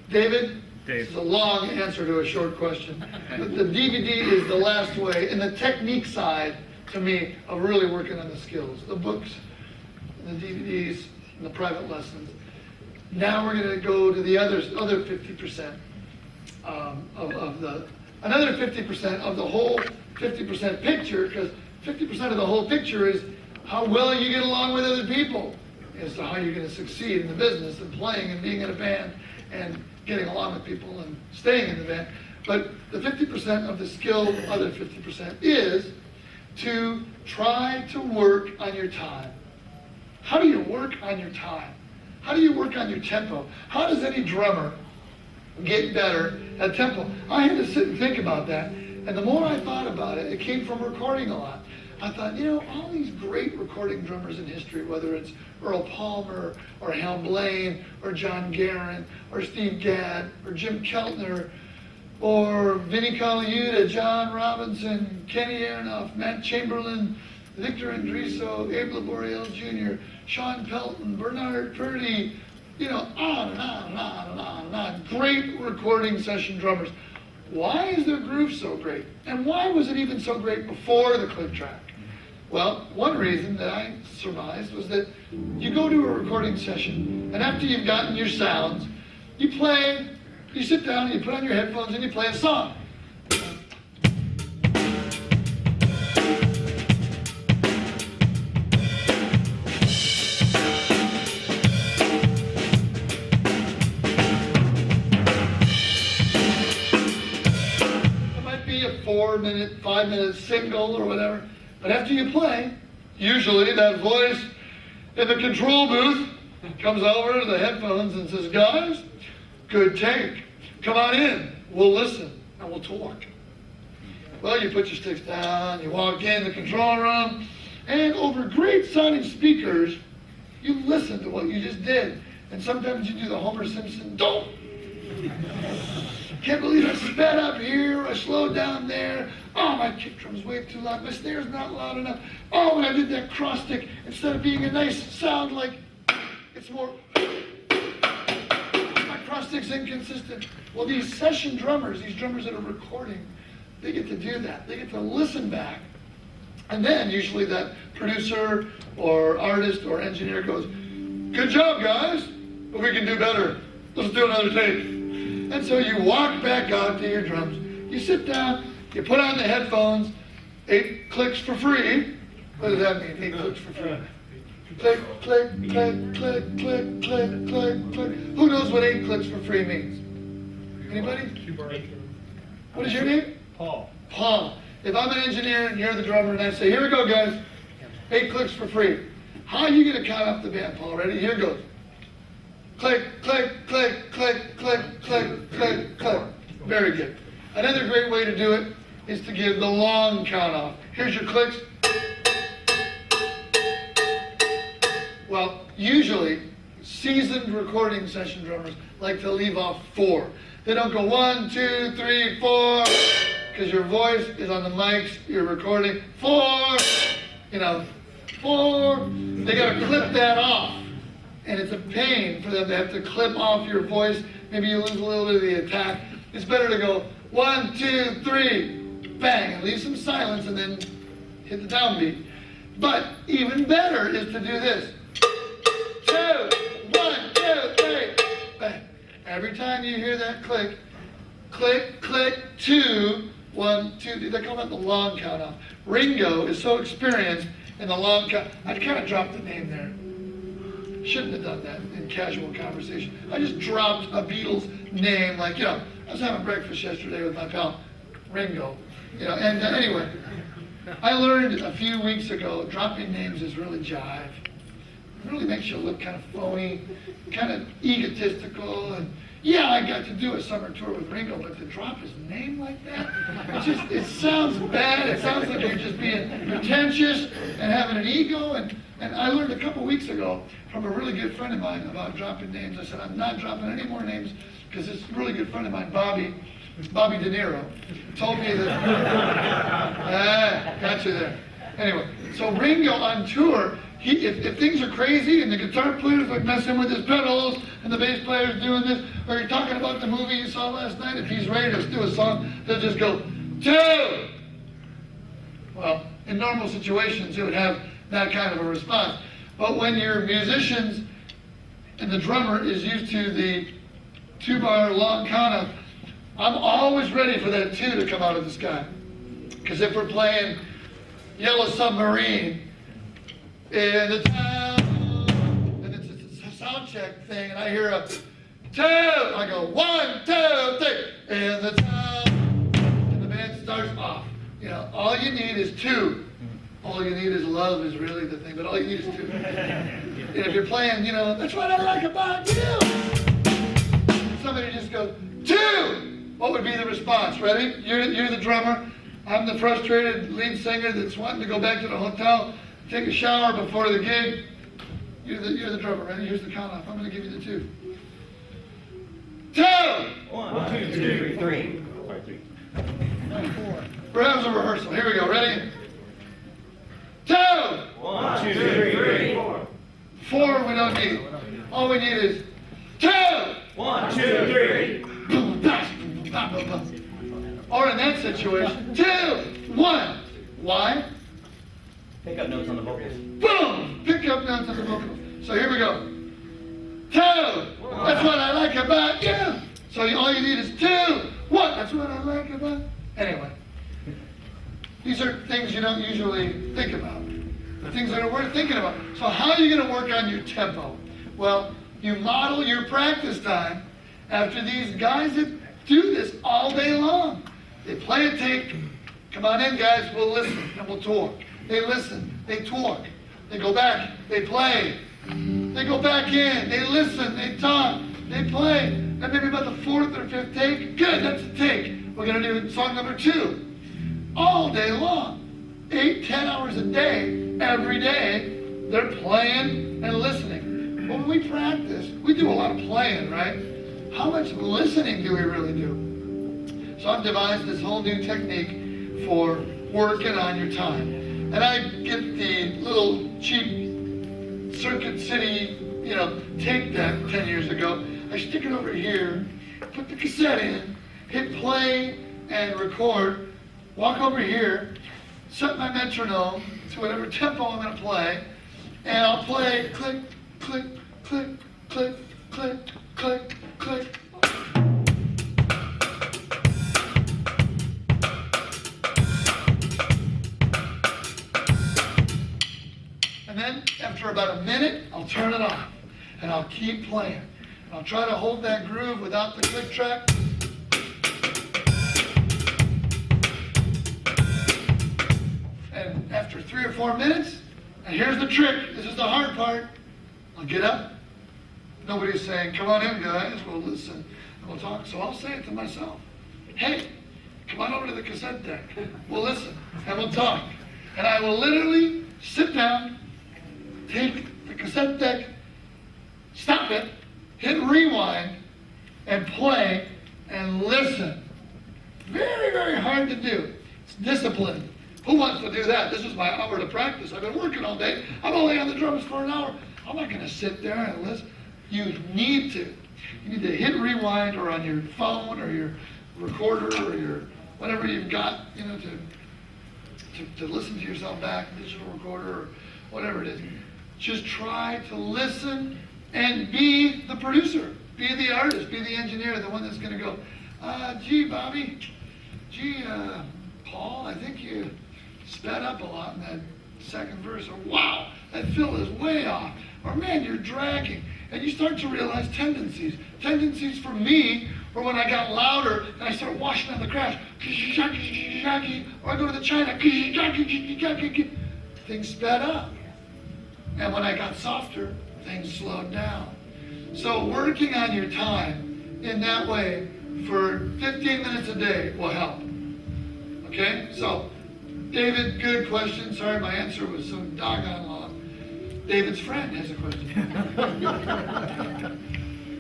David? Dave. This is a long answer to a short question. The DVD is the last way, and the technique side, to me, of really working on the skills. The books, and the DVDs, and the private lessons. Now we're going to go to the other 50% another 50% of the whole 50% picture, because 50% of the whole picture is how well you get along with other people as to how you're going to succeed in the business and playing and being in a band and getting along with people and staying in the band. But the 50% of the skill, other 50%, is to try to work on your time. How do you work on your time? How do you work on your tempo? How does any drummer get better at tempo? I had to sit and think about that. And the more I thought about it, it came from recording a lot. I thought, all these great recording drummers in history, whether it's Earl Palmer, or Hal Blaine, or John Guerin, or Steve Gadd, or Jim Keltner, or Vinnie Colaiuta, John Robinson, Kenny Aronoff, Matt Chamberlain, Victor Andriso, Abe Laboriel Jr., Sean Pelton, Bernard Purdy, on and on and on and on and on. Great recording session drummers. Why is their groove so great? And why was it even so great before the click track? Well, one reason that I surmised was that you go to a recording session, and after you've gotten your sounds, you play, you sit down, you put on your headphones, and you play a song. It might be a 4-minute, 5-minute single or whatever. But after you play, usually that voice in the control booth comes over to the headphones and says, guys, good take. Come on in. We'll listen and we'll talk. Well, you put your sticks down, you walk in the control room, and over great sounding speakers, you listen to what you just did. And sometimes you do the Homer Simpson, don't. Can't believe I sped up here, I slowed down there. Oh, my kick drum's way too loud, my snare's not loud enough. Oh, when I did that cross stick, instead of being a nice sound like, it's more, my cross stick's inconsistent. Well, these session drummers, these drummers that are recording, they get to do that. They get to listen back. And then usually that producer or artist or engineer goes, good job, guys, but we can do better. Let's do another take. And so you walk back out to your drums, you sit down, you put on the headphones, 8 clicks for free. What does that mean, 8 clicks for free? Click, click, click, click, click, click, click, click. Who knows what 8 clicks for free means? Anybody? What is your name? Paul. Paul. If I'm an engineer and you're the drummer and I say, here we go, guys, 8 clicks for free. How are you going to count up the band, Paul? Ready? Here goes. Click, click, click, click, click, click, click, click. Very good. Another great way to do it is to give the long count off. Here's your clicks. Well, usually, seasoned recording session drummers like to leave off 4. They don't go 1, 2, 3, 4, because your voice is on the mics, you're recording 4, 4. They got to clip that off. And it's a pain for them to have to clip off your voice. Maybe you lose a little bit of the attack. It's better to go 1, 2, 3, bang, and leave some silence and then hit the downbeat. But even better is to do this. 2, 1, 2, 3, bang. Every time you hear that click, click, click, 2, 1, 2, 3. They call that the long count off. Ringo is so experienced in the long count. I kind of dropped the name there. Shouldn't have done that in casual conversation. I just dropped a Beatles name, like, I was having breakfast yesterday with my pal Ringo, and anyway, I learned a few weeks ago, dropping names is really jive. It really makes you look kind of phony, kind of egotistical, and yeah, I got to do a summer tour with Ringo, but to drop his name like that, it sounds bad. It sounds like you're just being pretentious and having an ego. And I learned a couple weeks ago from a really good friend of mine about dropping names. I said, I'm not dropping any more names because this really good friend of mine, Bobby De Niro, told me that, got you there. Anyway, so Ringo on tour, if things are crazy and the guitar player's like messing with his pedals and the bass player's doing this, or you're talking about the movie you saw last night, if he's ready to do a song, they'll just go, 2! Well, in normal situations, it would have that kind of a response. But when your musicians and the drummer is used to the 2-bar long count of, I'm always ready for that 2 to come out of the sky. Because if we're playing Yellow Submarine in the town, and it's a sound check thing, and I hear a 2, I go 1, 2, 3, in the town, and the band starts off. You know, all you need is 2. All you need is love is really the thing, but all you need is 2. And if you're playing, you know, that's what I like about you. Somebody just goes, 2! What would be the response? Ready? You're the drummer. I'm the frustrated lead singer that's wanting to go back to the hotel, take a shower before the gig. You're the drummer, ready? Here's the count off. I'm going to give you the 2. 2! 1, 2, 3. We're having a rehearsal. Here we go. Ready? 2! 1, 2, 3, 4. 4 we don't need. All we need is 2! 1, 2, 3. Or in that situation, 2, 1. Why? Pick up notes on the vocals. Boom! Pick up notes on the vocals. So here we go. 2! That's what I like about you. So all you need is 2. What? That's what I like about. Anyway, these are things you don't usually think about. The things that are worth thinking about. So how are you going to work on your tempo? Well, you model your practice time after these guys that do this all day long. They play a take. Come on in, guys. We'll listen and we'll talk. They listen. They talk. They go back. They play. They go back in. They listen. They talk. They play. And maybe about the 4th or 5th take. Good. That's a take. We're going to do song number 2. All day long. 8, 10 hours a day. Every day. They're playing and listening. When we practice, we do a lot of playing, right? How much listening do we really do? So I've devised this whole new technique for working on your time. And I get the little cheap Circuit City, tape deck 10 years ago. I stick it over here, put the cassette in, hit play and record, walk over here, set my metronome to whatever tempo I'm going to play, and I'll play click, click, click, click, click, click, click. And then after about a minute, I'll turn it off and I'll keep playing. And I'll try to hold that groove without the click track. And after 3 or 4 minutes, and here's the trick, this is the hard part, I'll get up. Nobody's saying, come on in, guys, we'll listen and we'll talk. So I'll say it to myself. Hey, come on over to the cassette deck. We'll listen and we'll talk. And I will literally sit down, take the cassette deck, stop it, hit rewind, and play and listen. Very, very hard to do. It's discipline. Who wants to do that? This is my hour to practice. I've been working all day. I'm only on the drums for an hour. I'm not going to sit there and listen. You need to. You need to hit rewind or on your phone or your recorder or your whatever you've got, to listen to yourself back, digital recorder or whatever it is. Just try to listen and be the producer, be the artist, be the engineer, the one that's going to go, gee, Bobby, Paul, I think you sped up a lot in that second verse, or wow, that fill is way off, or man, you're dragging. And you start to realize tendencies. Tendencies for me were when I got louder and I started washing on the crash. Or I go to the China. Things sped up. And when I got softer, things slowed down. So working on your time in that way for 15 minutes a day will help. Okay? So, David, good question. Sorry my answer was so doggone long. David's friend has a question.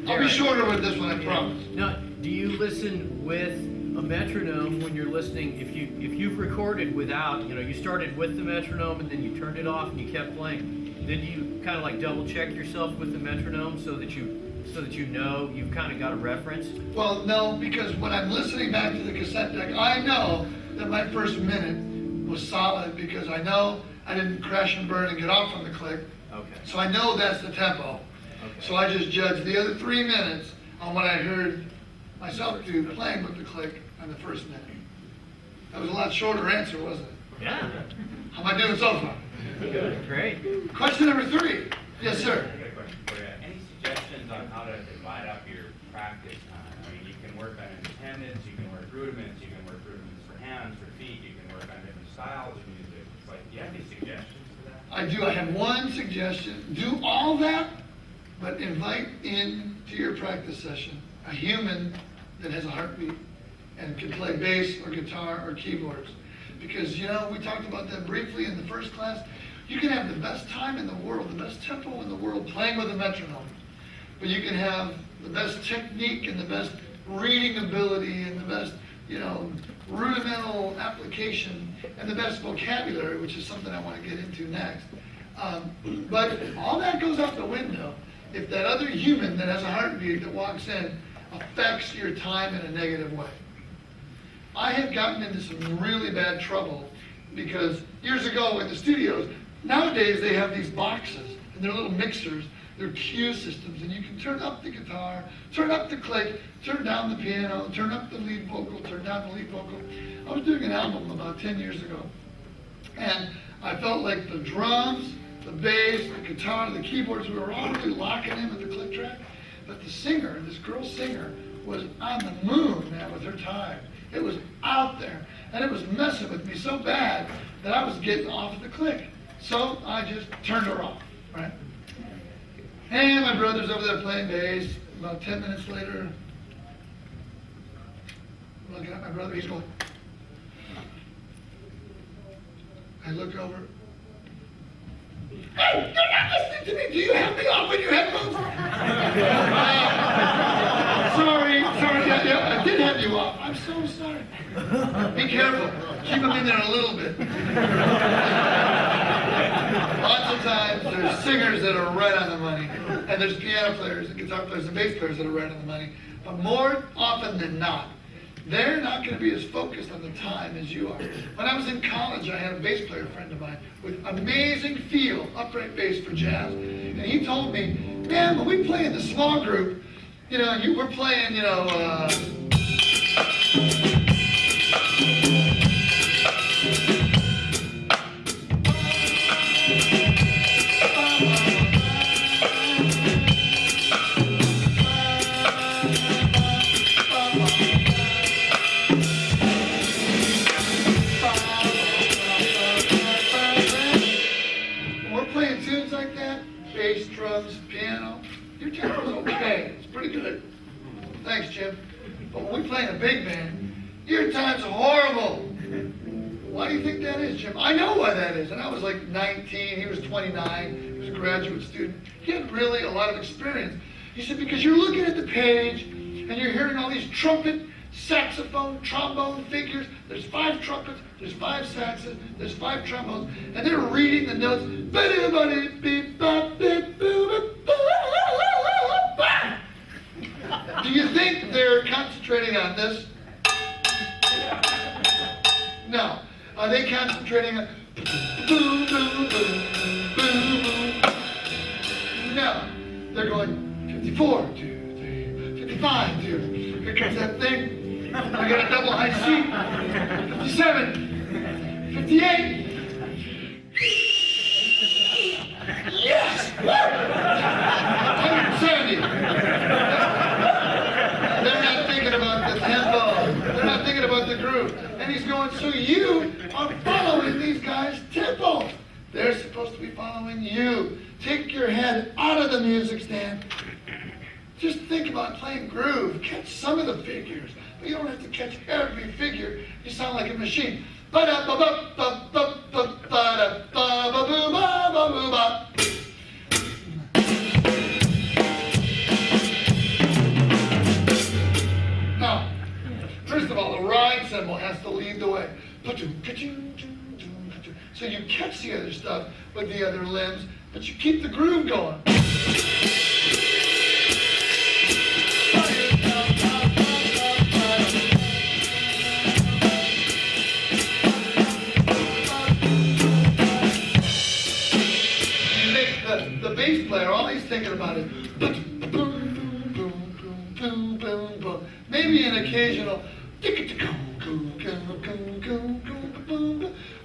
I'll be shorter with this one, I promise. Now, do you listen with a metronome when you're listening? If you've recorded without, you started with the metronome and then you turned it off and you kept playing, then do you kind of like double check yourself with the metronome so that you know you've kind of got a reference? Well, no, because when I'm listening back to the cassette deck, I know that my first minute was solid because I know I didn't crash and burn and get off on the click. Okay. So I know that's the tempo. Okay. So I just judged the other 3 minutes on what I heard myself do playing with the click on the first minute. That was a lot shorter answer, wasn't it? Yeah. How am I doing so far? Good. Great. Question number 3. Yes, sir. I got a question for you. Any suggestions on how to divide up your practice time? I mean, you can work on independence, you can work rudiments, you can work rudiments for hands, for feet, you can work on different styles of music. But do you have any suggestions for that? I do. I have one suggestion. Do all that, but invite in to your practice session a human that has a heartbeat and can play bass or guitar or keyboards. Because, we talked about that briefly in the first class. You can have the best time in the world, the best tempo in the world playing with a metronome. But you can have the best technique and the best reading ability and the best, rudimental application and the best vocabulary, which is something I want to get into next. But all that goes out the window if that other human that has a heartbeat that walks in affects your time in a negative way. I have gotten into some really bad trouble because years ago in the studios, nowadays they have these boxes and they're little mixers, they're cue systems, and you can turn up the guitar, turn up the click, turn down the piano, turn up the lead vocal, turn down the lead vocal. I was doing an album about 10 years ago, and I felt like the drums, the bass, the guitar, the keyboards, we were all really locking in with the click track, but the singer, this girl singer, was on the moon, man, with her time. It was out there, and it was messing with me so bad that I was getting off the click. So I just turned her off, right? And my brother's over there playing bass. About 10 minutes later, looking at my brother, he's going. I look over. Hey, you're not listening to me. Do you have me off with your headphones? Sorry, I did have you off. I'm so sorry. Be careful. Keep them in there a little bit. Lots of times there's singers that are right on the money, and there's piano players and guitar players and bass players that are right on the money. But more often than not, they're not going to be as focused on the time as you are. When I was in college, I had a bass player friend of mine with amazing feel, upright bass for jazz. And he told me, man, when we play in the small group, we're playing, tunes like that, bass, drums, piano, your tempo's okay. It's pretty good. Thanks, Jim. But when we play in a big band, your time's horrible. Why do you think that is, Jim? I know why that is. And I was like 19, he was 29, he was a graduate student. He had really a lot of experience. He said, because you're looking at the page and you're hearing all these trumpet, saxophone, trombone figures. There's 5 trumpets, there's 5 saxes, there's 5 trombones, and they're reading the notes. Do you think they're concentrating on this? No. Are they concentrating on boom, boom, boom, boom, boom? No. They're going 54, 2, 3, 55, 2. Here comes that thing. I got a double high C. 57, 58. Yes! 170. They're not thinking about the tempo. They're not thinking about the groove. And he's going, so you are following these guys' tempo. They're supposed to be following you. Take your head out of the music stand. Just think about playing groove. Catch some of the figures, but you don't have to catch every figure. You sound like a machine. Ba-da-ba-ba-ba-ba-ba-ba-ba-ba-ba-ba-ba-ba. Now, first of all, the ride cymbal has to lead the way. So you catch the other stuff with the other limbs, but you keep the groove going. You make the bass player, all he's thinking about is boom, boom, boom, boom, boom, boom. Maybe an occasional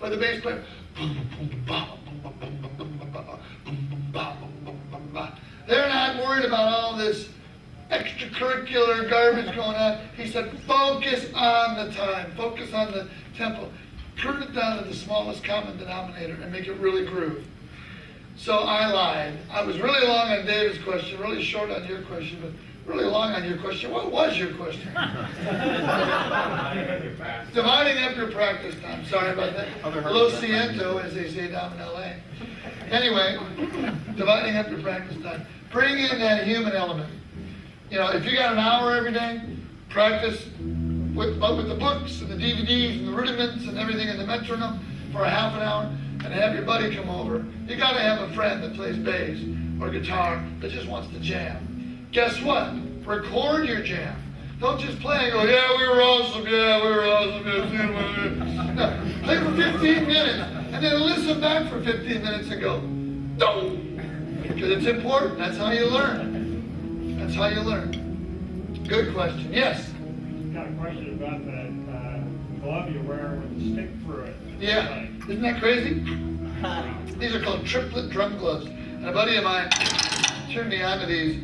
or the bass player. They're not worried about all this extracurricular garbage going on. He said, focus on the time, focus on the tempo. Turn it down to the smallest common denominator and make it really groove. So I lied. I was really long on David's question, really short on your question, but really long on your question. What was your question? Dividing up your practice time. Sorry about that. Lo siento, as they say down in LA. Anyway, dividing up your practice time. Bring in that human element. You know, if you got an hour every day, practice with the books and the DVDs and the rudiments and everything in the metronome for a half an hour, and have your buddy come over. You got to have a friend that plays bass or guitar that just wants to jam. Guess what? Record your jam. Don't just play and go, yeah, we were awesome, yeah, we were awesome. Yeah. No, play for 15 minutes and then listen back for 15 minutes and go, no. Because it's important. That's how you learn. That's how you learn. Good question. Yes? Got a question about that glove you're wearing with the stick through it. Yeah. Isn't that crazy? These are called triplet drum gloves. And a buddy of mine turned me on to these.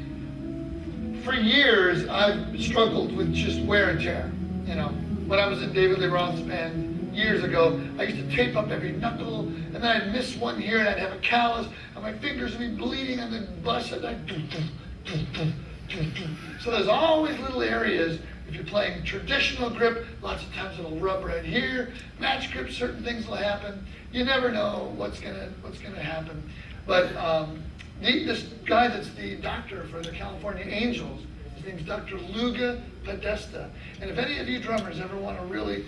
For years, I've struggled with just wear and tear. You know, when I was in David Lee Roth's band years ago, I used to tape up every knuckle, and then I'd miss one here, and I'd have a callus, and my fingers would be bleeding on the bus, and I'd so there's always little areas. If you're playing traditional grip, lots of times it'll rub right here. Match grip, certain things will happen. You never know what's gonna happen. But this guy that's the doctor for the California Angels, his name's Dr. Luga Podesta. And if any of you drummers ever want to really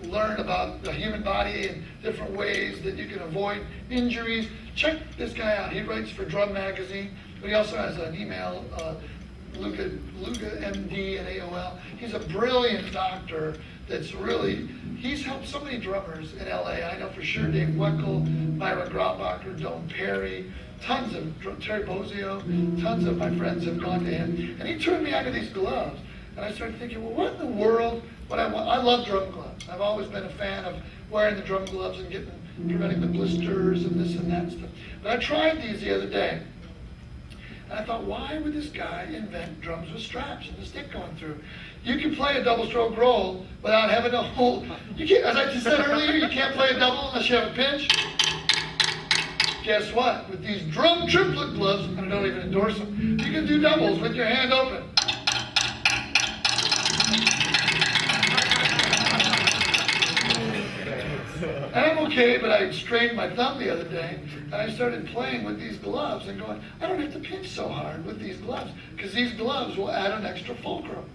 learn about the human body and different ways that you can avoid injuries, check this guy out. He writes for Drum Magazine, but he also has an email, Luga MD at AOL. He's a brilliant doctor that's really, he's helped so many drummers in LA. I know for sure Dave Weckel, Myra Graubacher, Don Perry, tons of, Terry Bozio, tons of my friends have gone to him. And he turned me onto these gloves. And I started thinking, well, what in the world would I want? I love drum gloves. I've always been a fan of wearing the drum gloves and preventing the blisters and this and that stuff. But I tried these the other day. And I thought, why would this guy invent drums with straps and the stick going through? You can play a double stroke roll without having a whole, you can't, as I just said earlier, you can't play a double unless you have a pinch. Guess what? With these drum triplet gloves, and I don't even endorse them, you can do doubles with your hand open. And I'm okay, but I strained my thumb the other day, and I started playing with these gloves and going, I don't have to pinch so hard with these gloves, because these gloves will add an extra fulcrum.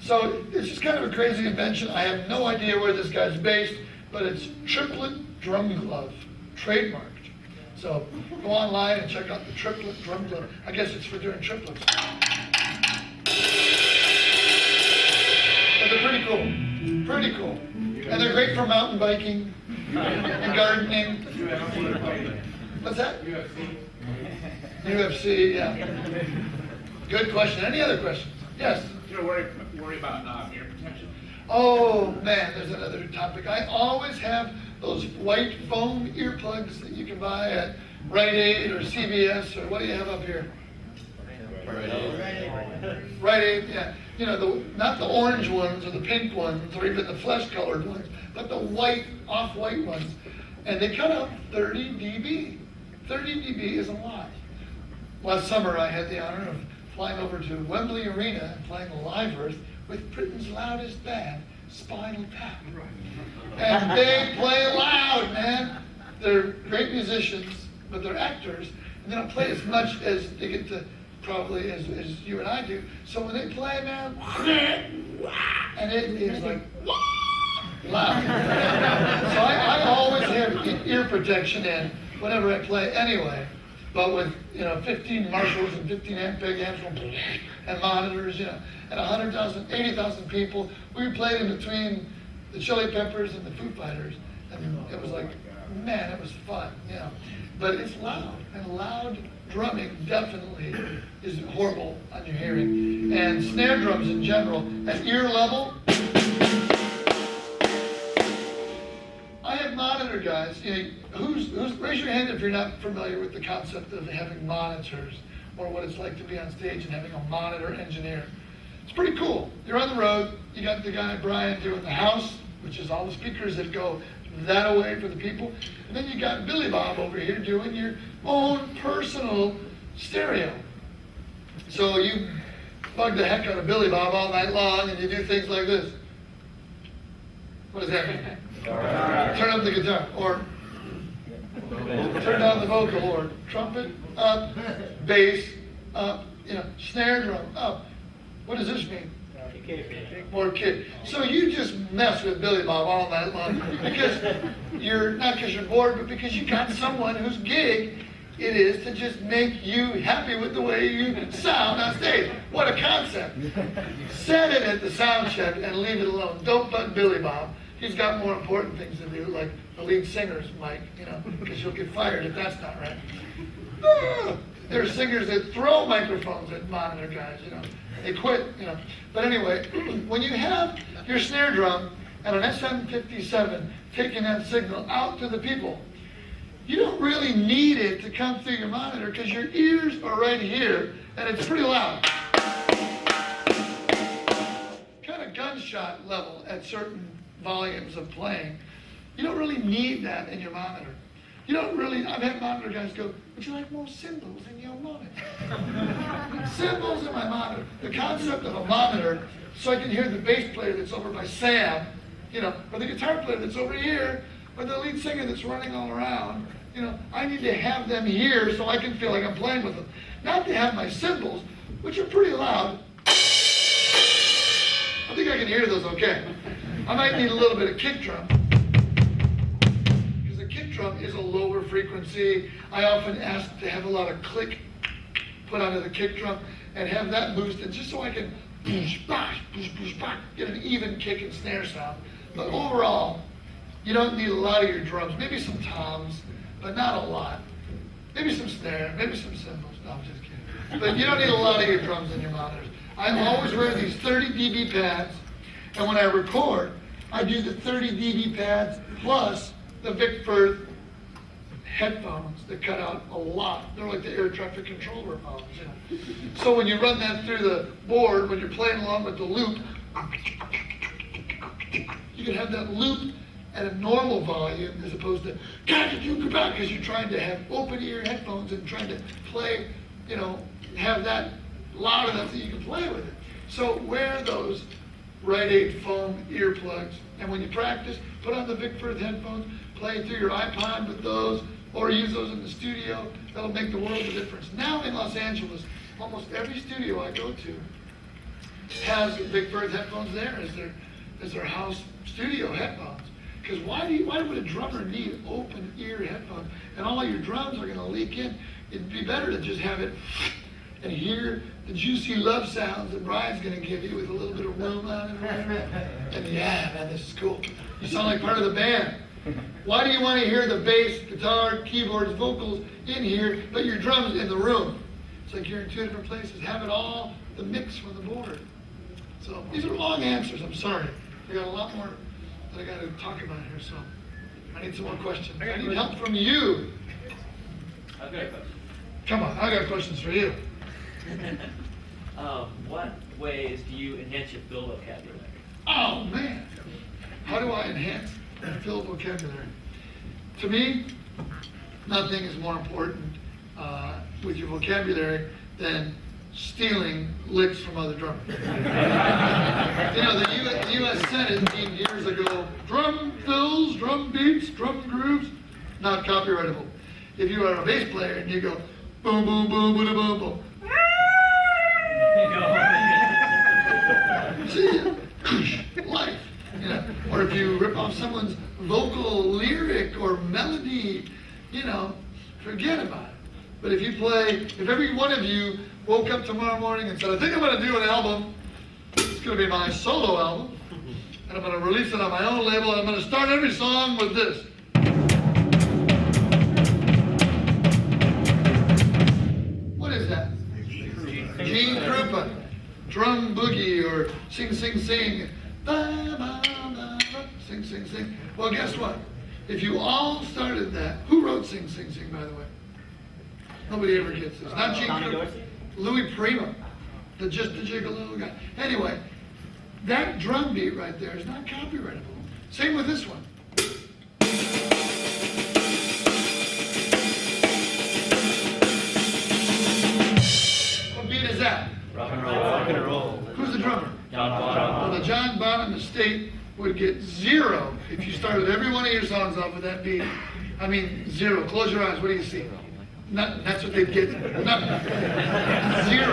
So it's just kind of a crazy invention. I have no idea where this guy's based, but it's triplet drum glove, trademarked. So go online and check out the triplet drum glove. I guess it's for doing triplets. But they're pretty cool, pretty cool. And they're great for mountain biking and gardening. What's that? UFC, yeah. Good question. Any other questions? Yes? You don't worry about ear protection? Oh, man, there's another topic. I always have those white foam earplugs that you can buy at Rite Aid or CVS, or what do you have up here? Rite Aid, yeah. You know, not the orange ones or the pink ones or even the flesh-colored ones, but the white, off-white ones. And they cut out 30 dB. 30 dB is a lot. Last summer, I had the honor of flying over to Wembley Arena and playing Live Earth with Britain's loudest band, Spinal Tap. And they play loud, man. They're great musicians, but they're actors, and they don't play as much as they get to probably as you and I do. So when they play, man, and it is like loud. So I always have ear protection in whenever I play anyway. But with 15 Marshalls and 15 Ampeg amps and monitors, and 100,000, 80,000 people, we played in between the Chili Peppers and the Foo Fighters, and it was like, man, it was fun, But it's loud, and loud drumming definitely is horrible on your hearing. And snare drums in general, at ear level, I have monitor guys. Who's raise your hand if you're not familiar with the concept of having monitors or what it's like to be on stage and having a monitor engineer. It's pretty cool. You're on the road. You got the guy Brian doing the house, which is all the speakers that go that away for the people, and then you got Billy Bob over here doing your own personal stereo. So you bug the heck out of Billy Bob all night long, and you do things like this. What does that mean? Turn up the guitar, or turn down the vocal, or trumpet up, bass up, snare drum up. What does this mean? More kick. So you just mess with Billy Bob all night long because not because you're bored, but because you got someone whose gig it is to just make you happy with the way you sound on stage. What a concept. Set it at the sound check and leave it alone. Don't bug Billy Bob. He's got more important things to do, like the lead singer's mic, because you'll get fired if that's not right. There are singers that throw microphones at monitor guys, They quit, But anyway, when you have your snare drum and an SM57 taking that signal out to the people, you don't really need it to come through your monitor because your ears are right here and it's pretty loud. Kind of gunshot level at certain volumes of playing. You don't really need that in your monitor. I've had monitor guys go, would you like more cymbals in your monitor? Cymbals in my monitor. The concept of a monitor, so I can hear the bass player that's over by Sam, or the guitar player that's over here, or the lead singer that's running all around, I need to have them here so I can feel like I'm playing with them. Not to have my cymbals, which are pretty loud. I think I can hear those okay. I might need a little bit of kick drum. Because the kick drum is a lower frequency. I often ask to have a lot of click put onto the kick drum and have that boosted just so I can get an even kick and snare sound. But overall, you don't need a lot of your drums. Maybe some toms, but not a lot. Maybe some snare, maybe some cymbals. No, I'm just kidding. But you don't need a lot of your drums in your monitors. I always wear these 30 dB pads, and when I record, I do the 30 dB pads plus the Vic Firth headphones that cut out a lot. They're like the air traffic controller phones. So when you run that through the board, when you're playing along with the loop, you can have that loop at a normal volume as opposed to because you're trying to have open ear headphones and trying to play, have that loud enough that you can play with it. So wear those Rite Aid foam earplugs, and when you practice, put on the Vic Firth headphones, play through your iPod with those, or use those in the studio. That'll make the world of difference. Now in Los Angeles, almost every studio I go to has Vic Firth headphones there as their house studio headphones. Because why would a drummer need open ear headphones? And all your drums are going to leak in. It'd be better to just have it and hear the juicy love sounds that Brian's going to give you with a little bit of room on it. And yeah, man, this is cool. You sound like part of the band. Why do you want to hear the bass, guitar, keyboards, vocals in here, but your drums in the room? It's like you're in two different places. Have it all, the mix from the board. So these are long answers, I'm sorry. I got a lot more that I got to talk about here, so I need some more questions. I need help from you. I've got a question. Come on, I got questions for you. What ways do you enhance your fill vocabulary? Oh, man. How do I enhance and fill vocabulary? To me, nothing is more important with your vocabulary than stealing licks from other drummers. The U.S. Senate deemed years ago drum fills, drum beats, drum grooves, not copyrightable. If you are a bass player and you go boom, boom, boom, boom, boom, boom, life, or if you rip off someone's vocal lyric or melody, forget about it. But if you play, if every one of you woke up tomorrow morning and said, I think I'm going to do an album, it's going to be my solo album, and I'm going to release it on my own label, and I'm going to start every song with this. What is that? Gene Krupa, drum boogie, or sing, sing, sing. Ba, ba, ba, ba. Sing, sing, sing. Well, guess what? If you all started that, who wrote Sing, Sing, Sing, by the way? Nobody ever gets this. Not Gene Krupa. Louis Prima, the Gigolo guy. Anyway, that drum beat right there is not copyrightable. Same with this one. What beat is that? Rock and roll. Rock and roll. Who's the drummer? John Bonham. Well, the John Bonham estate would get 0 if you started every one of your songs off with that beat. I mean, 0. Close your eyes. What do you see? Nothing. That's what they'd get. Nothing. 0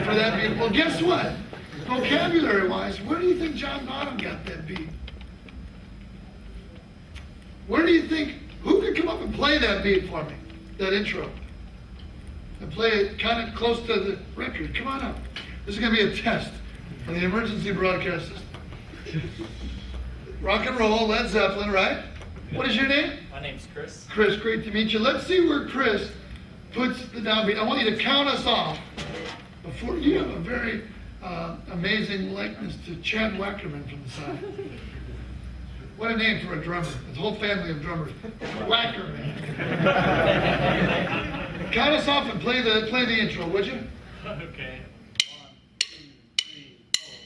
for that beat. Well, guess what? Vocabulary-wise, where do you think John Bonham got that beat? Where do you think, who could come up and play that beat for me? That intro. And play it kind of close to the record. Come on up. This is going to be a test for the emergency broadcast system. Rock and roll, Led Zeppelin, right? What is your name? My name's Chris. Chris, great to meet you. Let's see where Chris puts the downbeat. I want you to count us off. Before you have a very amazing likeness to Chad Wackerman from the side. What a name for a drummer. It's a whole family of drummers. Wackerman. Count us off and play the intro, would you? Okay. 1, 2, 3, 4.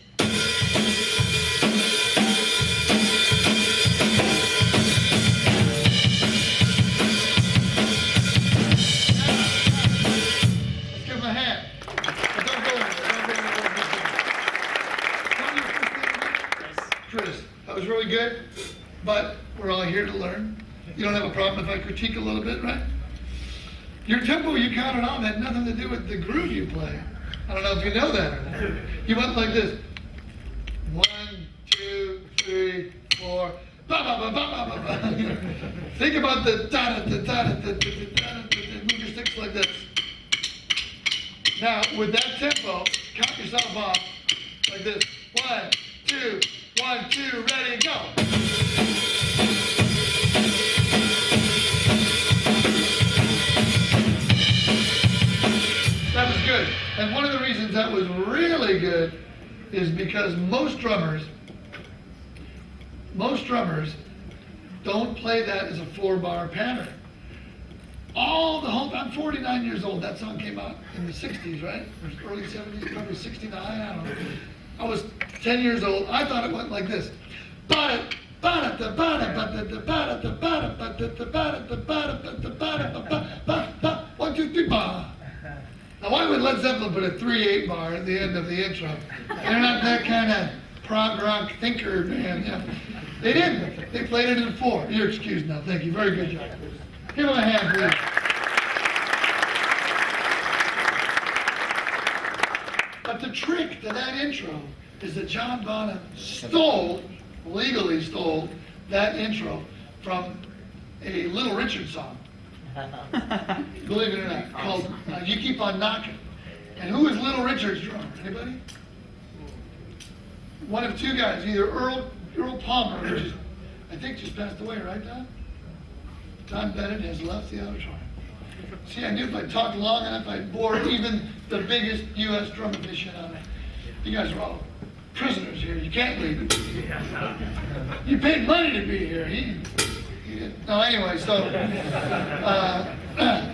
Let's give him a hand. But don't go anywhere. Chris, that was really good, but we're all here to learn. You don't have a problem if I critique a little bit, right? Your tempo you counted on had nothing to do with the groove you play. I don't know if you know that or not. You went like this. 1, 2, 3, 4. Ba, ba, ba, ba, ba, ba, ba. Think about the da da da da da da da da. Move your sticks like this. Now, with that tempo, count yourself off like this. 1, 2, 1, 2, ready, go. That was good. And one of the reasons that was really good is because most drummers don't play that as a 4-bar pattern. I'm 49 years old. That song came out in the 60s, right? Or early 70s, probably 69, I don't know. I was 10 years old. I thought it went like this. 1, 2, 3, ba. Now, why would Led Zeppelin put a 3/8 bar at the end of the intro? They're not that kind of prog rock thinker band. Yeah. They didn't. They played it in 4. You're excused now. Thank you. Very good job. Give them a hand, please. But the trick to that intro is that John Bonham legally stole that intro from a Little Richard song. Believe it or not, called You Keep On Knocking. And who is Little Richard's drummer? Anybody? One of 2 guys, either Earl Palmer, which is, I think just passed away, right, Don? Don Bennett has left the auditorium. See, I knew if I talked long enough, I'd bore even the biggest U.S. drum aficionado. You guys are all prisoners here. You can't leave. You paid money to be here. No, anyway, so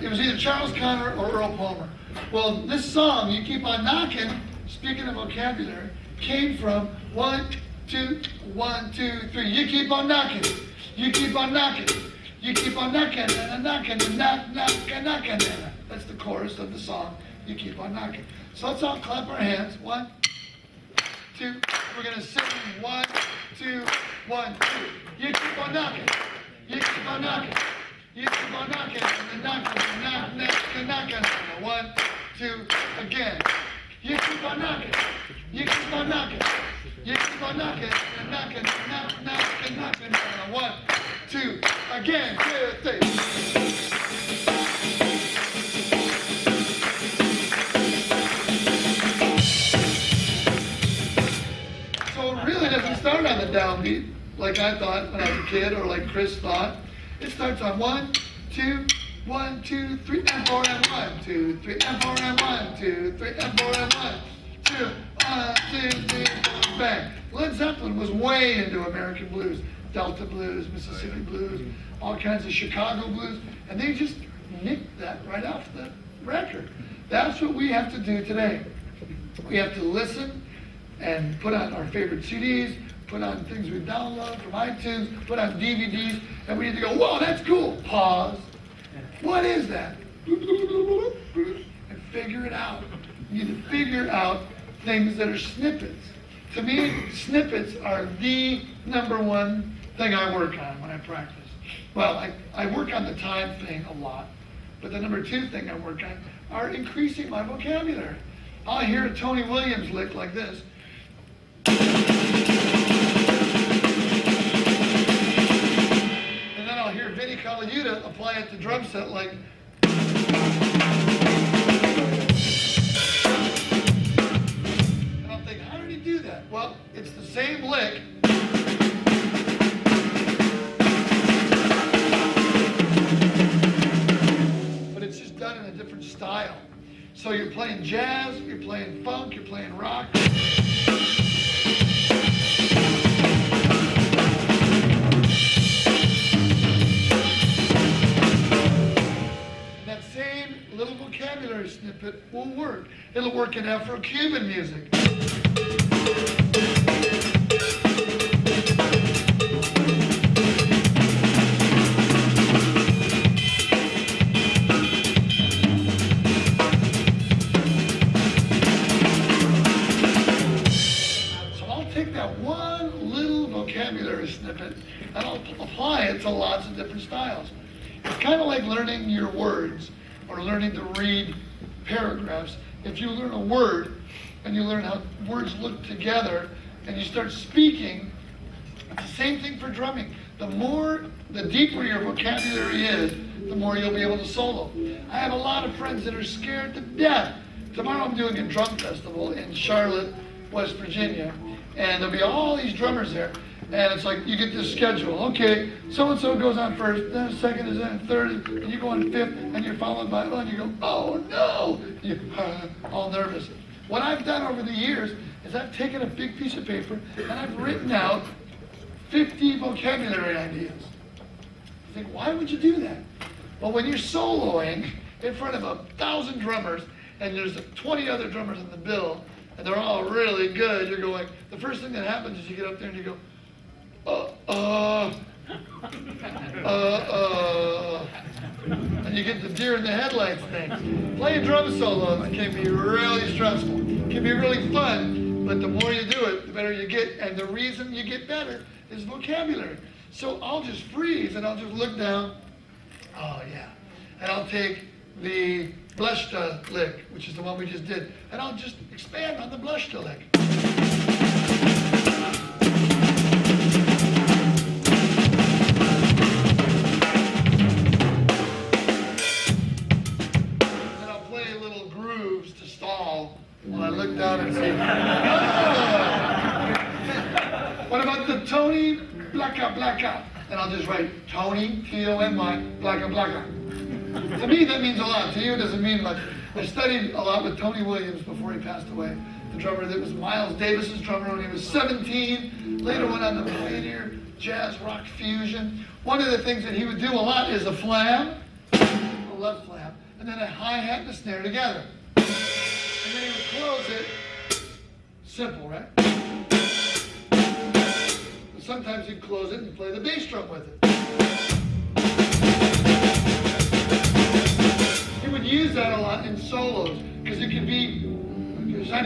it was either Charles Connor or Earl Palmer. Well, this song, You Keep On Knocking, speaking of vocabulary, came from 1, 2, 1, 2, 3. You keep on knocking. You keep on knocking. You keep on knocking and knocking and knocking. That's the chorus of the song. You keep on knocking. So let's all clap our hands. 1, 2. We're gonna sing 1, 2, 1, 2. You keep on knocking. You keep on knocking. You keep on knocking and knocking and knocking. 1, 2, again. You keep on knocking. You keep on knocking. You keep on knocking and knocking and knocking. 1, 2, again. 2, 3. So it really doesn't start on the downbeat like I thought when I was a kid, or like Chris thought. It starts on 1, 2, 1, 2, 3, and 4, and 1, 2, 3, and 4, and 1, 2, 3, and 4, and 1, 2, 1, 2, 3, 4, bang. Led Zeppelin was way into American blues, Delta blues, Mississippi blues, all kinds of Chicago blues, and they just nicked that right off the record. That's what we have to do today. We have to listen and put on our favorite CDs, put on things we download from iTunes, put on DVDs, and we need to go, whoa, that's cool. Pause. What is that? And figure it out. You need to figure out things that are snippets. To me, snippets are the #1 thing I work on when I practice. Well, I work on the time thing a lot, but the #2 thing I work on are increasing my vocabulary. I'll hear a Tony Williams lick like this. And then I'll hear Vinnie Colaiuta apply it to drum set like. And I'll think, how did he do that? Well, it's the same lick. But it's just done in a different style. So you're playing jazz, you're playing funk, you're playing rock. Little vocabulary snippet will work. It'll work in Afro-Cuban music. So I'll take that one little vocabulary snippet and I'll apply it to lots of different styles. It's kind of like learning your words, or learning to read paragraphs. If you learn a word and you learn how words look together and you start speaking, it's the same thing for drumming. The deeper your vocabulary is, the more you'll be able to solo. I have a lot of friends that are scared to death. Tomorrow I'm doing a drum festival in Charlotte, West Virginia, and there'll be all these drummers there. And it's like, you get this schedule. Okay, so-and-so goes on first, then second is in, third, and you go on fifth, and you're followed by, and you go, oh no! You're all nervous. What I've done over the years is I've taken a big piece of paper, and I've written out 50 vocabulary ideas. You think, why would you do that? Well, when you're soloing in front of 1,000 drummers, and there's 20 other drummers in the bill, and they're all really good, you're going, the first thing that happens is you get up there and you go, and you get the deer in the headlights thing. Playing drum solos can be really stressful. It can be really fun, but the more you do it, the better you get. And the reason you get better is vocabulary. So I'll just freeze and I'll just look down. Oh yeah. And I'll take the blushta lick, which is the one we just did, and I'll just expand on the blushta lick. When I look down and say, what about the Tony Blacka Blacka? And I'll just write Tony, T-O-N-Y, Blacka Blacka. To me, that means a lot. To you, it doesn't mean much. I studied a lot with Tony Williams before he passed away. The drummer that was Miles Davis's drummer when he was 17. Later went on to pioneer jazz rock fusion. One of the things that he would do a lot is a flam, a left flam, and then a hi-hat and a snare together. And then he would close it. Simple, right? But sometimes he'd close it and play the bass drum with it. would use that a lot in solos because it could be. What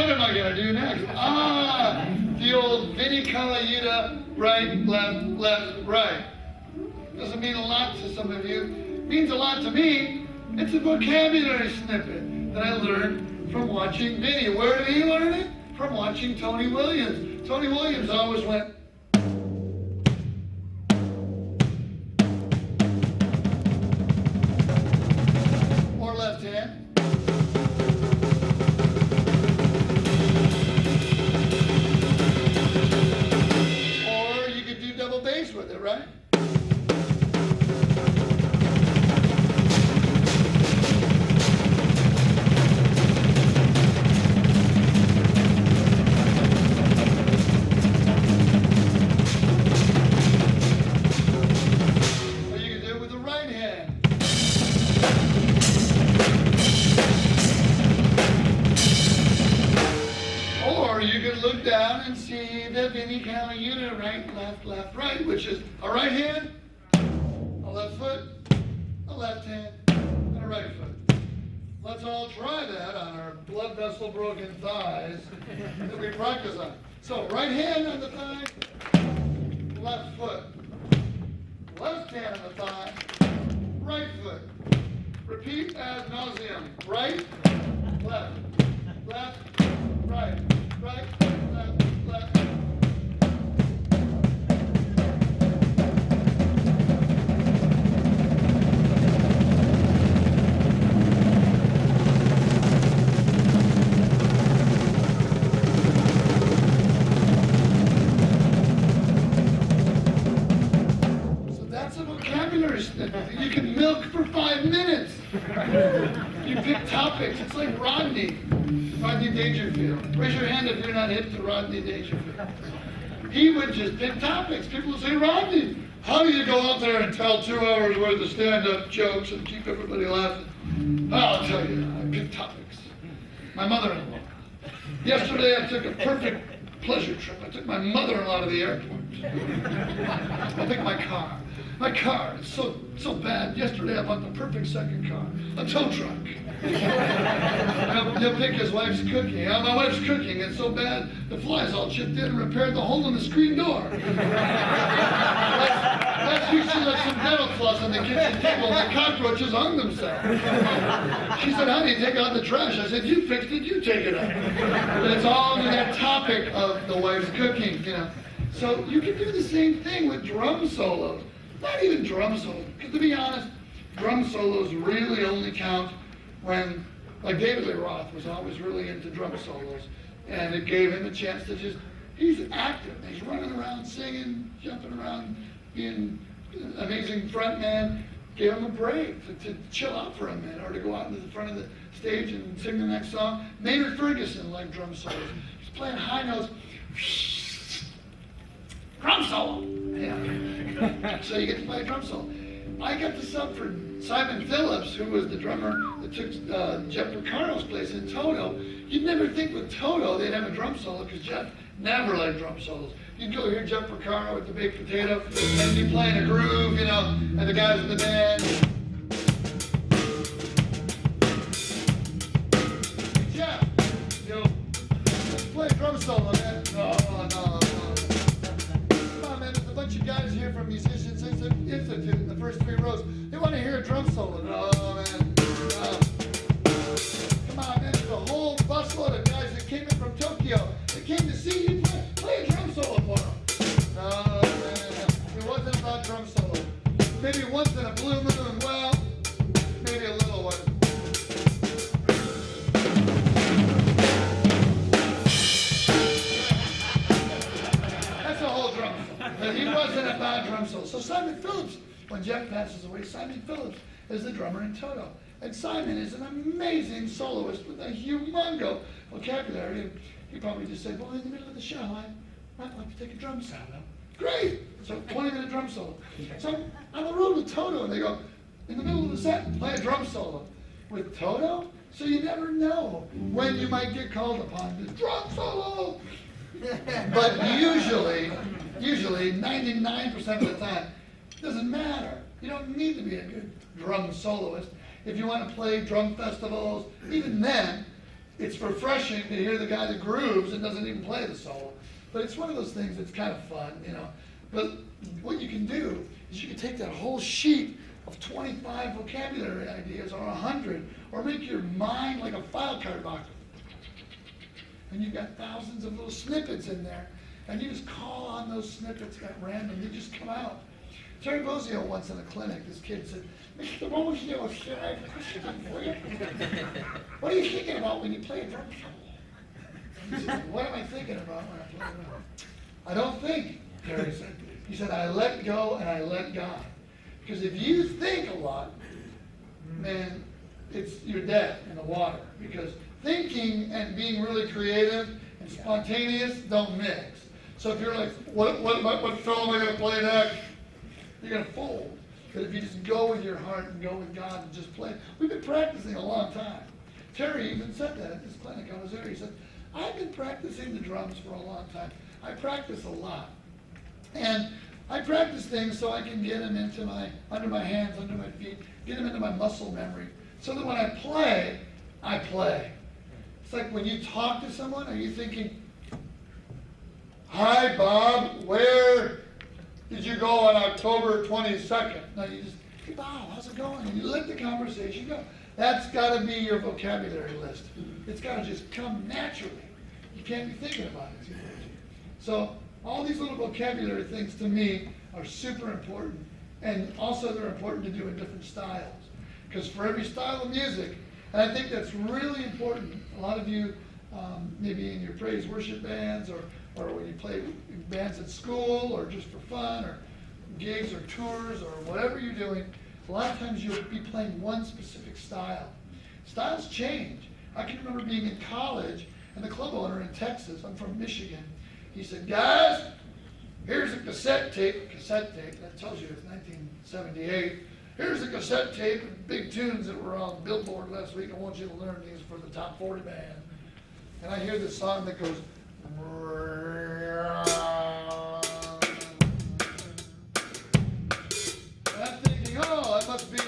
am I gonna do next? The old Vinnie Colaiuta, right, left, right. Doesn't mean a lot to some of you. It means a lot to me. It's a vocabulary snippet that I learned from watching Vinnie. Where did he learn it? From watching Tony Williams. Tony Williams always went. Or left hand. Or you could do double bass with it, right? Or you could do it with the right hand. Or you could look down and see the Vinnie Colaiuta right, left, right, which is a right hand, a left foot, a left hand, and a right foot. Let's all try that on our blood vessel broken thighs that we practice on. So right hand on the thigh, left foot, left hand on the thigh, right foot. Repeat ad nauseum. Right, left, right, left. So that's a vocabulary snippet that you can milk for 5 minutes. You pick topics. It's like Rodney Dangerfield. Raise your hand if you're not hip to Rodney Dangerfield. He would just pick topics. People would say, Rodney, how do you go out there and tell 2 hours worth of stand-up jokes and keep everybody laughing? I'll tell you, I pick topics. My mother-in-law. Yesterday I took a perfect pleasure trip. I took my mother-in-law to the airport. I picked my car. My car is so bad. Yesterday I bought the perfect second car, a tow truck. He'll pick his wife's cooking. My wife's cooking. It's so bad the flies all chipped in and repaired the hole in the screen door. Last week she left some dental floss on the kitchen table and the cockroaches hung themselves. She said, how do you take out the trash? I said, you fixed it, you take it out. But it's all under that topic of the wife's cooking, you know. So you can do the same thing with drum solos. Not even drum solos, because to be honest, drum solos really only count when, like David Lee Roth was always really into drum solos, and it gave him a chance to he's active, he's running around singing, jumping around, being an amazing front man, gave him a break to chill out for a minute, or to go out into the front of the stage and sing the next song. Maynard Ferguson liked drum solos. He's playing high notes, drum solo. Yeah. So you get to play a drum solo. I got the sub for Simon Phillips, who was the drummer that took Jeff Porcaro's place in Toto. You'd never think with Toto they'd have a drum solo, because Jeff never liked drum solos. You'd go hear Jeff Porcaro with the baked potato, and he'd be playing a groove, you know, and the guys in the band. Hey, Jeff, you know, let's play a drum solo, man. No. Bunch of guys here from Musicians Institute in the first 3 rows. They want to hear a drum solo. No, man. No. Come on, man. There's a whole busload of guys that came in from Tokyo. They came to see you play a drum solo for them. No, man. It wasn't about drum solo. Maybe once in a blue moon. Well, maybe a little one. That's a whole drum solo. But he wasn't about drum solo. So Simon Phillips, when Jeff passes away, Simon Phillips is the drummer in Toto. And Simon is an amazing soloist with a humongous vocabulary. And he probably just said, well, in the middle of the show, I'd like to take a drum solo. Great! So 20-minute drum solo. So I'm on the road with Toto, and they go, in the middle of the set, play a drum solo. With Toto? So you never know when you might get called upon to drum solo. But usually, 99% of the time, it doesn't matter. You don't need to be a good drum soloist. If you want to play drum festivals, even then, it's refreshing to hear the guy that grooves and doesn't even play the solo. But it's one of those things that's kind of fun, you know. But what you can do is you can take that whole sheet of 25 vocabulary ideas or 100, or make your mind like a file card box. And you've got thousands of little snippets in there, and you just call on those snippets at random. They just come out. Terry Bozio once in a clinic, this kid said, Mr. Bozio, sir, I have a question for you. What are you thinking about when you play a drum solo? He said, what am I thinking about when I play a drum? I don't think, Terry said. He said, I let go and I let God. Because if you think a lot, man, you're dead in the water. Because thinking and being really creative and spontaneous don't mix. So if you're like, what film am I going to play next? You're going to fold. But if you just go with your heart and go with God and just play. We've been practicing a long time. Terry even said that at this clinic I was there. He said, I've been practicing the drums for a long time. I practice a lot. And I practice things so I can get them under my hands, under my feet, get them into my muscle memory. So that when I play, I play. It's like when you talk to someone, are you thinking, hi, Bob, where did you go on October 22nd? No, you just, hey, Bob, how's it going? And you let the conversation go. That's got to be your vocabulary list. It's got to just come naturally. You can't be thinking about it too much. So all these little vocabulary things to me are super important. And also they're important to do in different styles. Because for every style of music, and I think that's really important. A lot of you, maybe in your praise worship bands or when you play in bands at school or just for fun or gigs or tours or whatever you're doing, a lot of times you'll be playing one specific style. Styles change. I can remember being in college and the club owner in Texas, I'm from Michigan, he said, guys, here's a cassette tape, that tells you it's 1978. Here's a cassette tape of big tunes that were on Billboard last week. I want you to learn these for the top 40 band. And I hear this song that goes, and I'm thinking, oh, that must be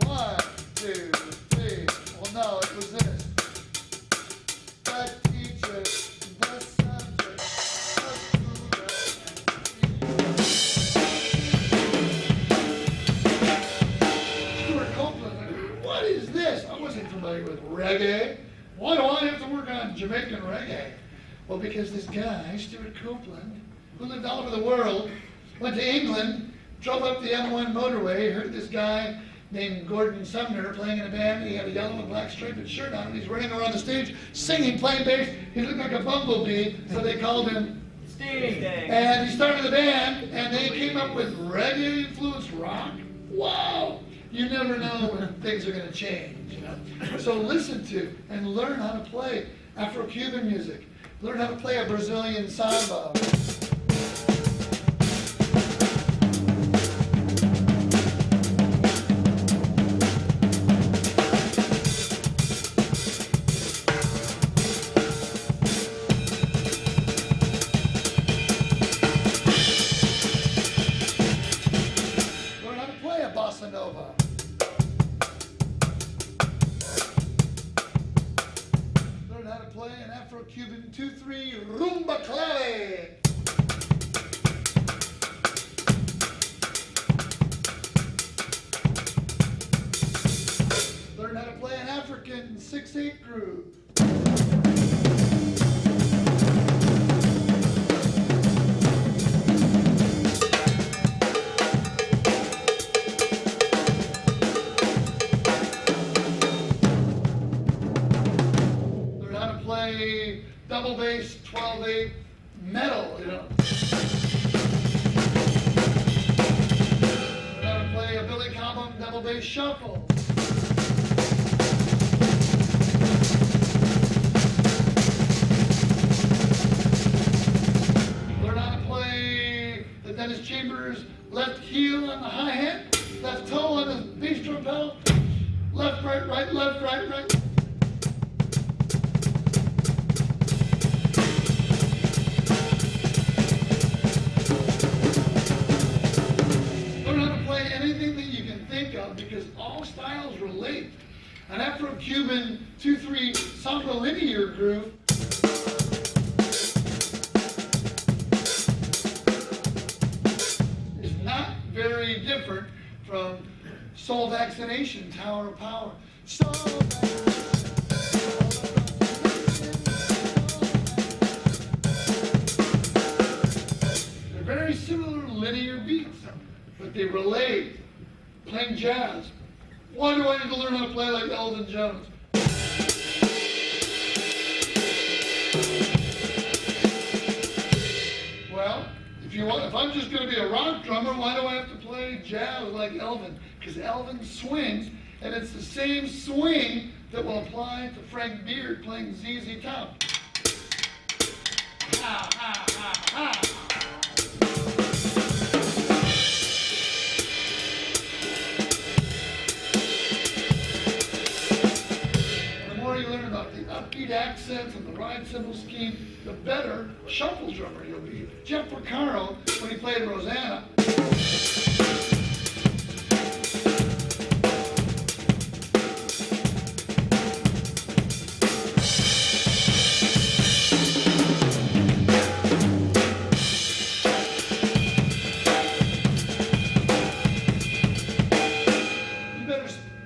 1, 2, 3. Well, no, it was this. The teacher, the subject, the Stuart Copeland, what is this? I wasn't familiar with reggae. Why do I have to work on Jamaican reggae? Well, because this guy, Stuart Copeland, who lived all over the world, went to England, drove up the M1 motorway, heard this guy named Gordon Sumner playing in a band. He had a yellow and black striped shirt on, and he's running around the stage singing, playing bass. He looked like a bumblebee, so they called him Sting. And he started the band, and they came up with reggae-influenced rock. Wow! You never know when things are going to change, you know. So listen to and learn how to play Afro-Cuban music. Learn how to play a Brazilian samba. Learn how to play a bossa nova. Learn how to play an Afro-Cuban 2/3 rumba clave. Learn how to play an African 6/8 groove. Learn how to play double bass 12/8 metal, you know. Learn how to play a Billy Cobham double bass shuffle. left heel on the hi-hat, left toe on the bass drum pedal, left, right, left, right, right. Learn how to play anything that you can think of because all styles relate. An Afro-Cuban 2/3 samba linear groove is not very different from Soul Vaccination, Tower of Power. Soul They're very similar linear beats, but they relate. Playing jazz. Why do I need to learn how to play like Elvin Jones? Well, if I'm just going to be a rock drummer, why do I have to play jazz like Elvin? Because Elvin swings, and it's the same swing that will apply to Frank Beard playing ZZ Top. Ha, ha, ha, ha. The more you learn about the upbeat accents and the ride cymbal scheme, the better shuffle drummer you'll be. Jeff Porcaro, when he played Rosanna,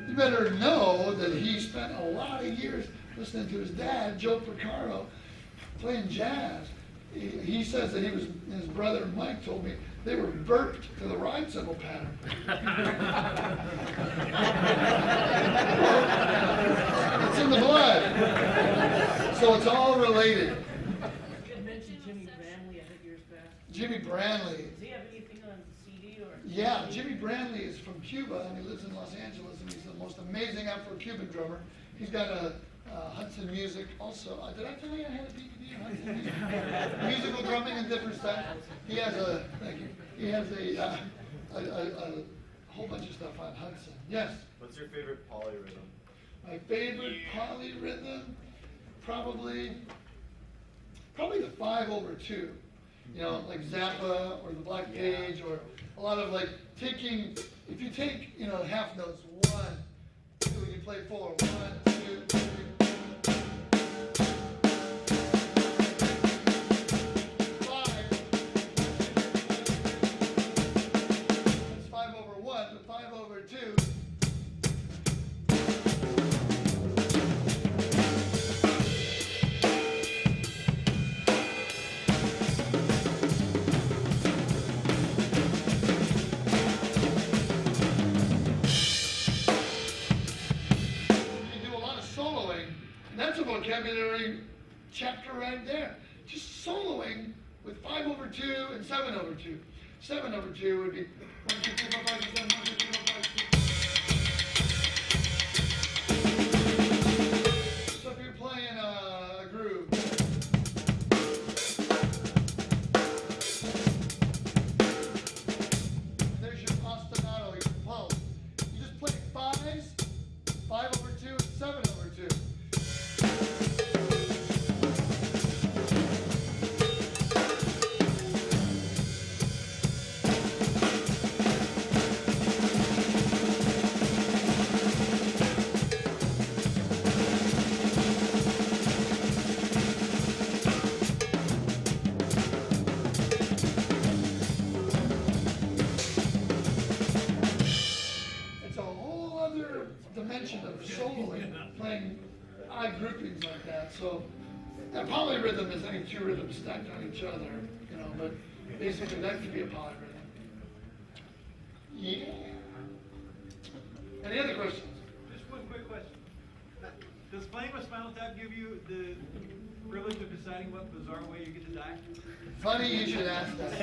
you better know that he spent a lot of years listening to his dad, Joe Porcaro, playing jazz. He says that his brother Mike told me they were burped to the ride cymbal pattern. It's in the blood. So it's all related. You had mentioned Jimmy Bramley, I think years back. Jimmy Branley. Does he have anything on CD or? Yeah, Jimmy Branley is from Cuba and he lives in Los Angeles and he's the most amazing Afro-Cuban drummer. He's got a Hudson Music also. Did I tell you I had a DVD of Hudson Music? Musical drumming in different styles. He has a, thank you. He has a whole bunch of stuff on Hudson. Yes. What's your favorite polyrhythm? My favorite polyrhythm, probably the 5/2. You know, like Zappa or the Black Page or a lot of like taking, if you take, half notes, 1, 2, and you play 4, 1, 2, 3. It's 5/1, but 5/2. That's a vocabulary chapter right there. Just soloing with 5/2 and 7/2. 7/2 would be 1, 2, 3, 4, 5, 6, 7, 1, 2, 3, 4, 5, 6. So if you're playing a groove. There's your ostinato, your pulse. You just play 5s, 5/2 and 7/2. Dimension of soloing, playing odd groupings like that. So a polyrhythm is any two rhythms stacked on each other, but basically that could be a polyrhythm. Yeah. Any other questions? Just one quick question. Does playing with Spinal Tap give you the privilege of deciding what bizarre way you get to die? Funny you should ask that.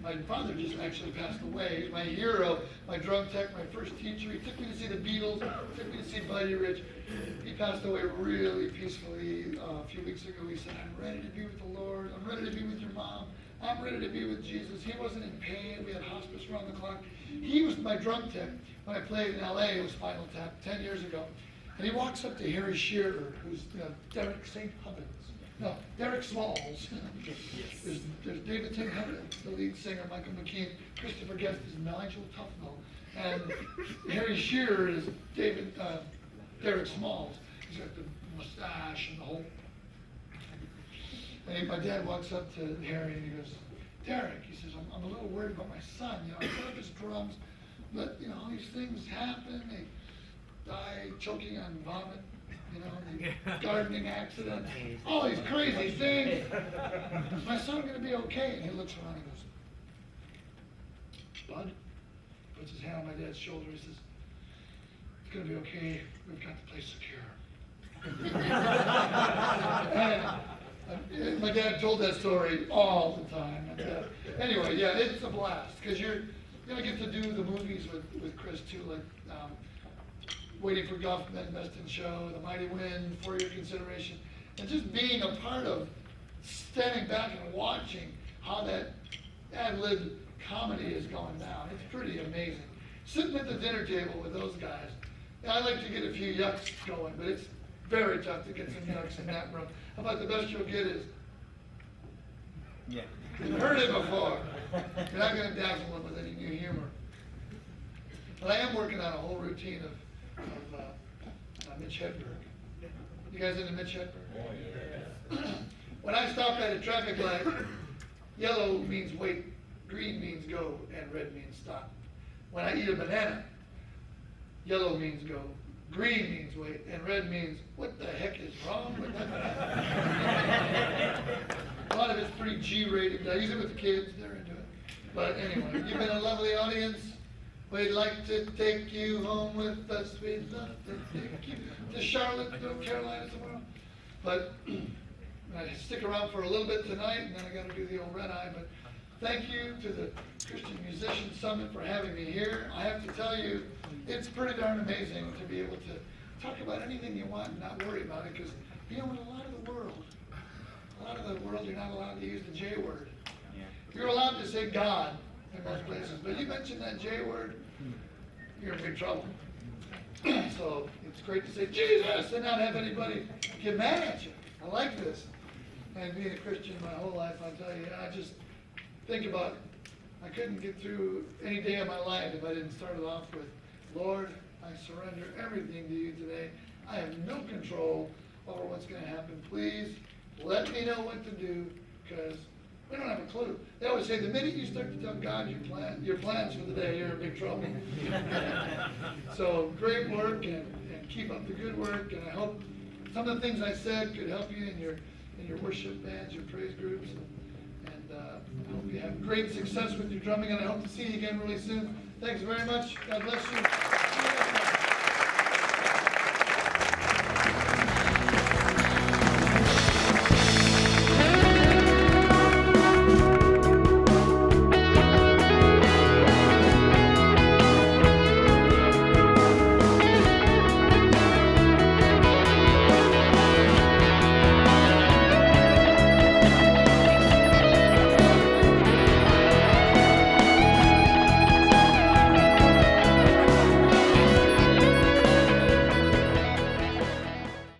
My my father just actually passed away. He's my hero, my drum tech, my first teacher. He took me to see the Beatles, took me to see Buddy Rich. He passed away really peacefully a few weeks ago. He said, I'm ready to be with the Lord. I'm ready to be with your mom. I'm ready to be with Jesus. He wasn't in pain. We had hospice around the clock. He was my drum tech. When I played in LA, it was Spinal Tap 10 years ago. And he walks up to Harry Shearer, who's Derek St. Hubbins. No, Derek Smalls. There's David St. Hubbins, the lead singer, Michael McKean. Christopher Guest is Nigel Tufnell. And Harry Shearer is Derek Smalls. He's got the mustache and the whole. And my dad walks up to Harry and he goes, Derek, he says, I'm a little worried about my son. I set up his drums, but all these things happen. They die choking on vomit, the gardening accident, all these crazy things. Is my son going to be okay? And he looks around and goes, Bud, puts his hand on my dad's shoulder. He says, it's going to be okay. We've got the place secure. And my dad told that story all the time. And, anyway, yeah, it's a blast because you're going to get to do the movies with Chris too, like Waiting for Guffman, Best in Show, The Mighty Wind, For Your Consideration, and just being a part of standing back and watching how that ad-lib comedy is going down. It's pretty amazing. Sitting at the dinner table with those guys, I like to get a few yucks going, but it's very tough to get some yucks in that room. How about the best you'll get is, Yeah. you've heard it before. You're not going to dazzle them with any new humor. But I am working on a whole routine of Mitch Hedberg. You guys into Mitch Hedberg? When I stop at a traffic light, yellow means wait, green means go, and red means stop. When I eat a banana, yellow means go, green means wait, and red means what the heck is wrong with that banana? A lot of it's pretty G-rated. I use it with the kids, they're into it. But anyway, you've been a lovely audience. We'd like to take you home with us. We'd love to take you to Charlotte, North Carolina tomorrow. But I stick around for a little bit tonight, and then I got to do the old red eye. But thank you to the Christian Musician Summit for having me here. I have to tell you, it's pretty darn amazing to be able to talk about anything you want and not worry about it, because in a lot of the world, you're not allowed to use the J word. You're allowed to say God in most places, but you mention that J word, you're in big trouble. So it's great to say Jesus and not have anybody get mad at you. I like this. And being a Christian my whole life, I tell you, I just think about, I couldn't get through any day of my life if I didn't start it off with, Lord, I surrender everything to you today. I have no control over what's going to happen. Please let me know what to do, because we don't have a clue. They always say the minute you start to tell God your plans for the day, you're in big trouble. So great work, and keep up the good work. And I hope some of the things I said could help you in your worship bands, your praise groups. And I hope you have great success with your drumming, and I hope to see you again really soon. Thanks very much. God bless you.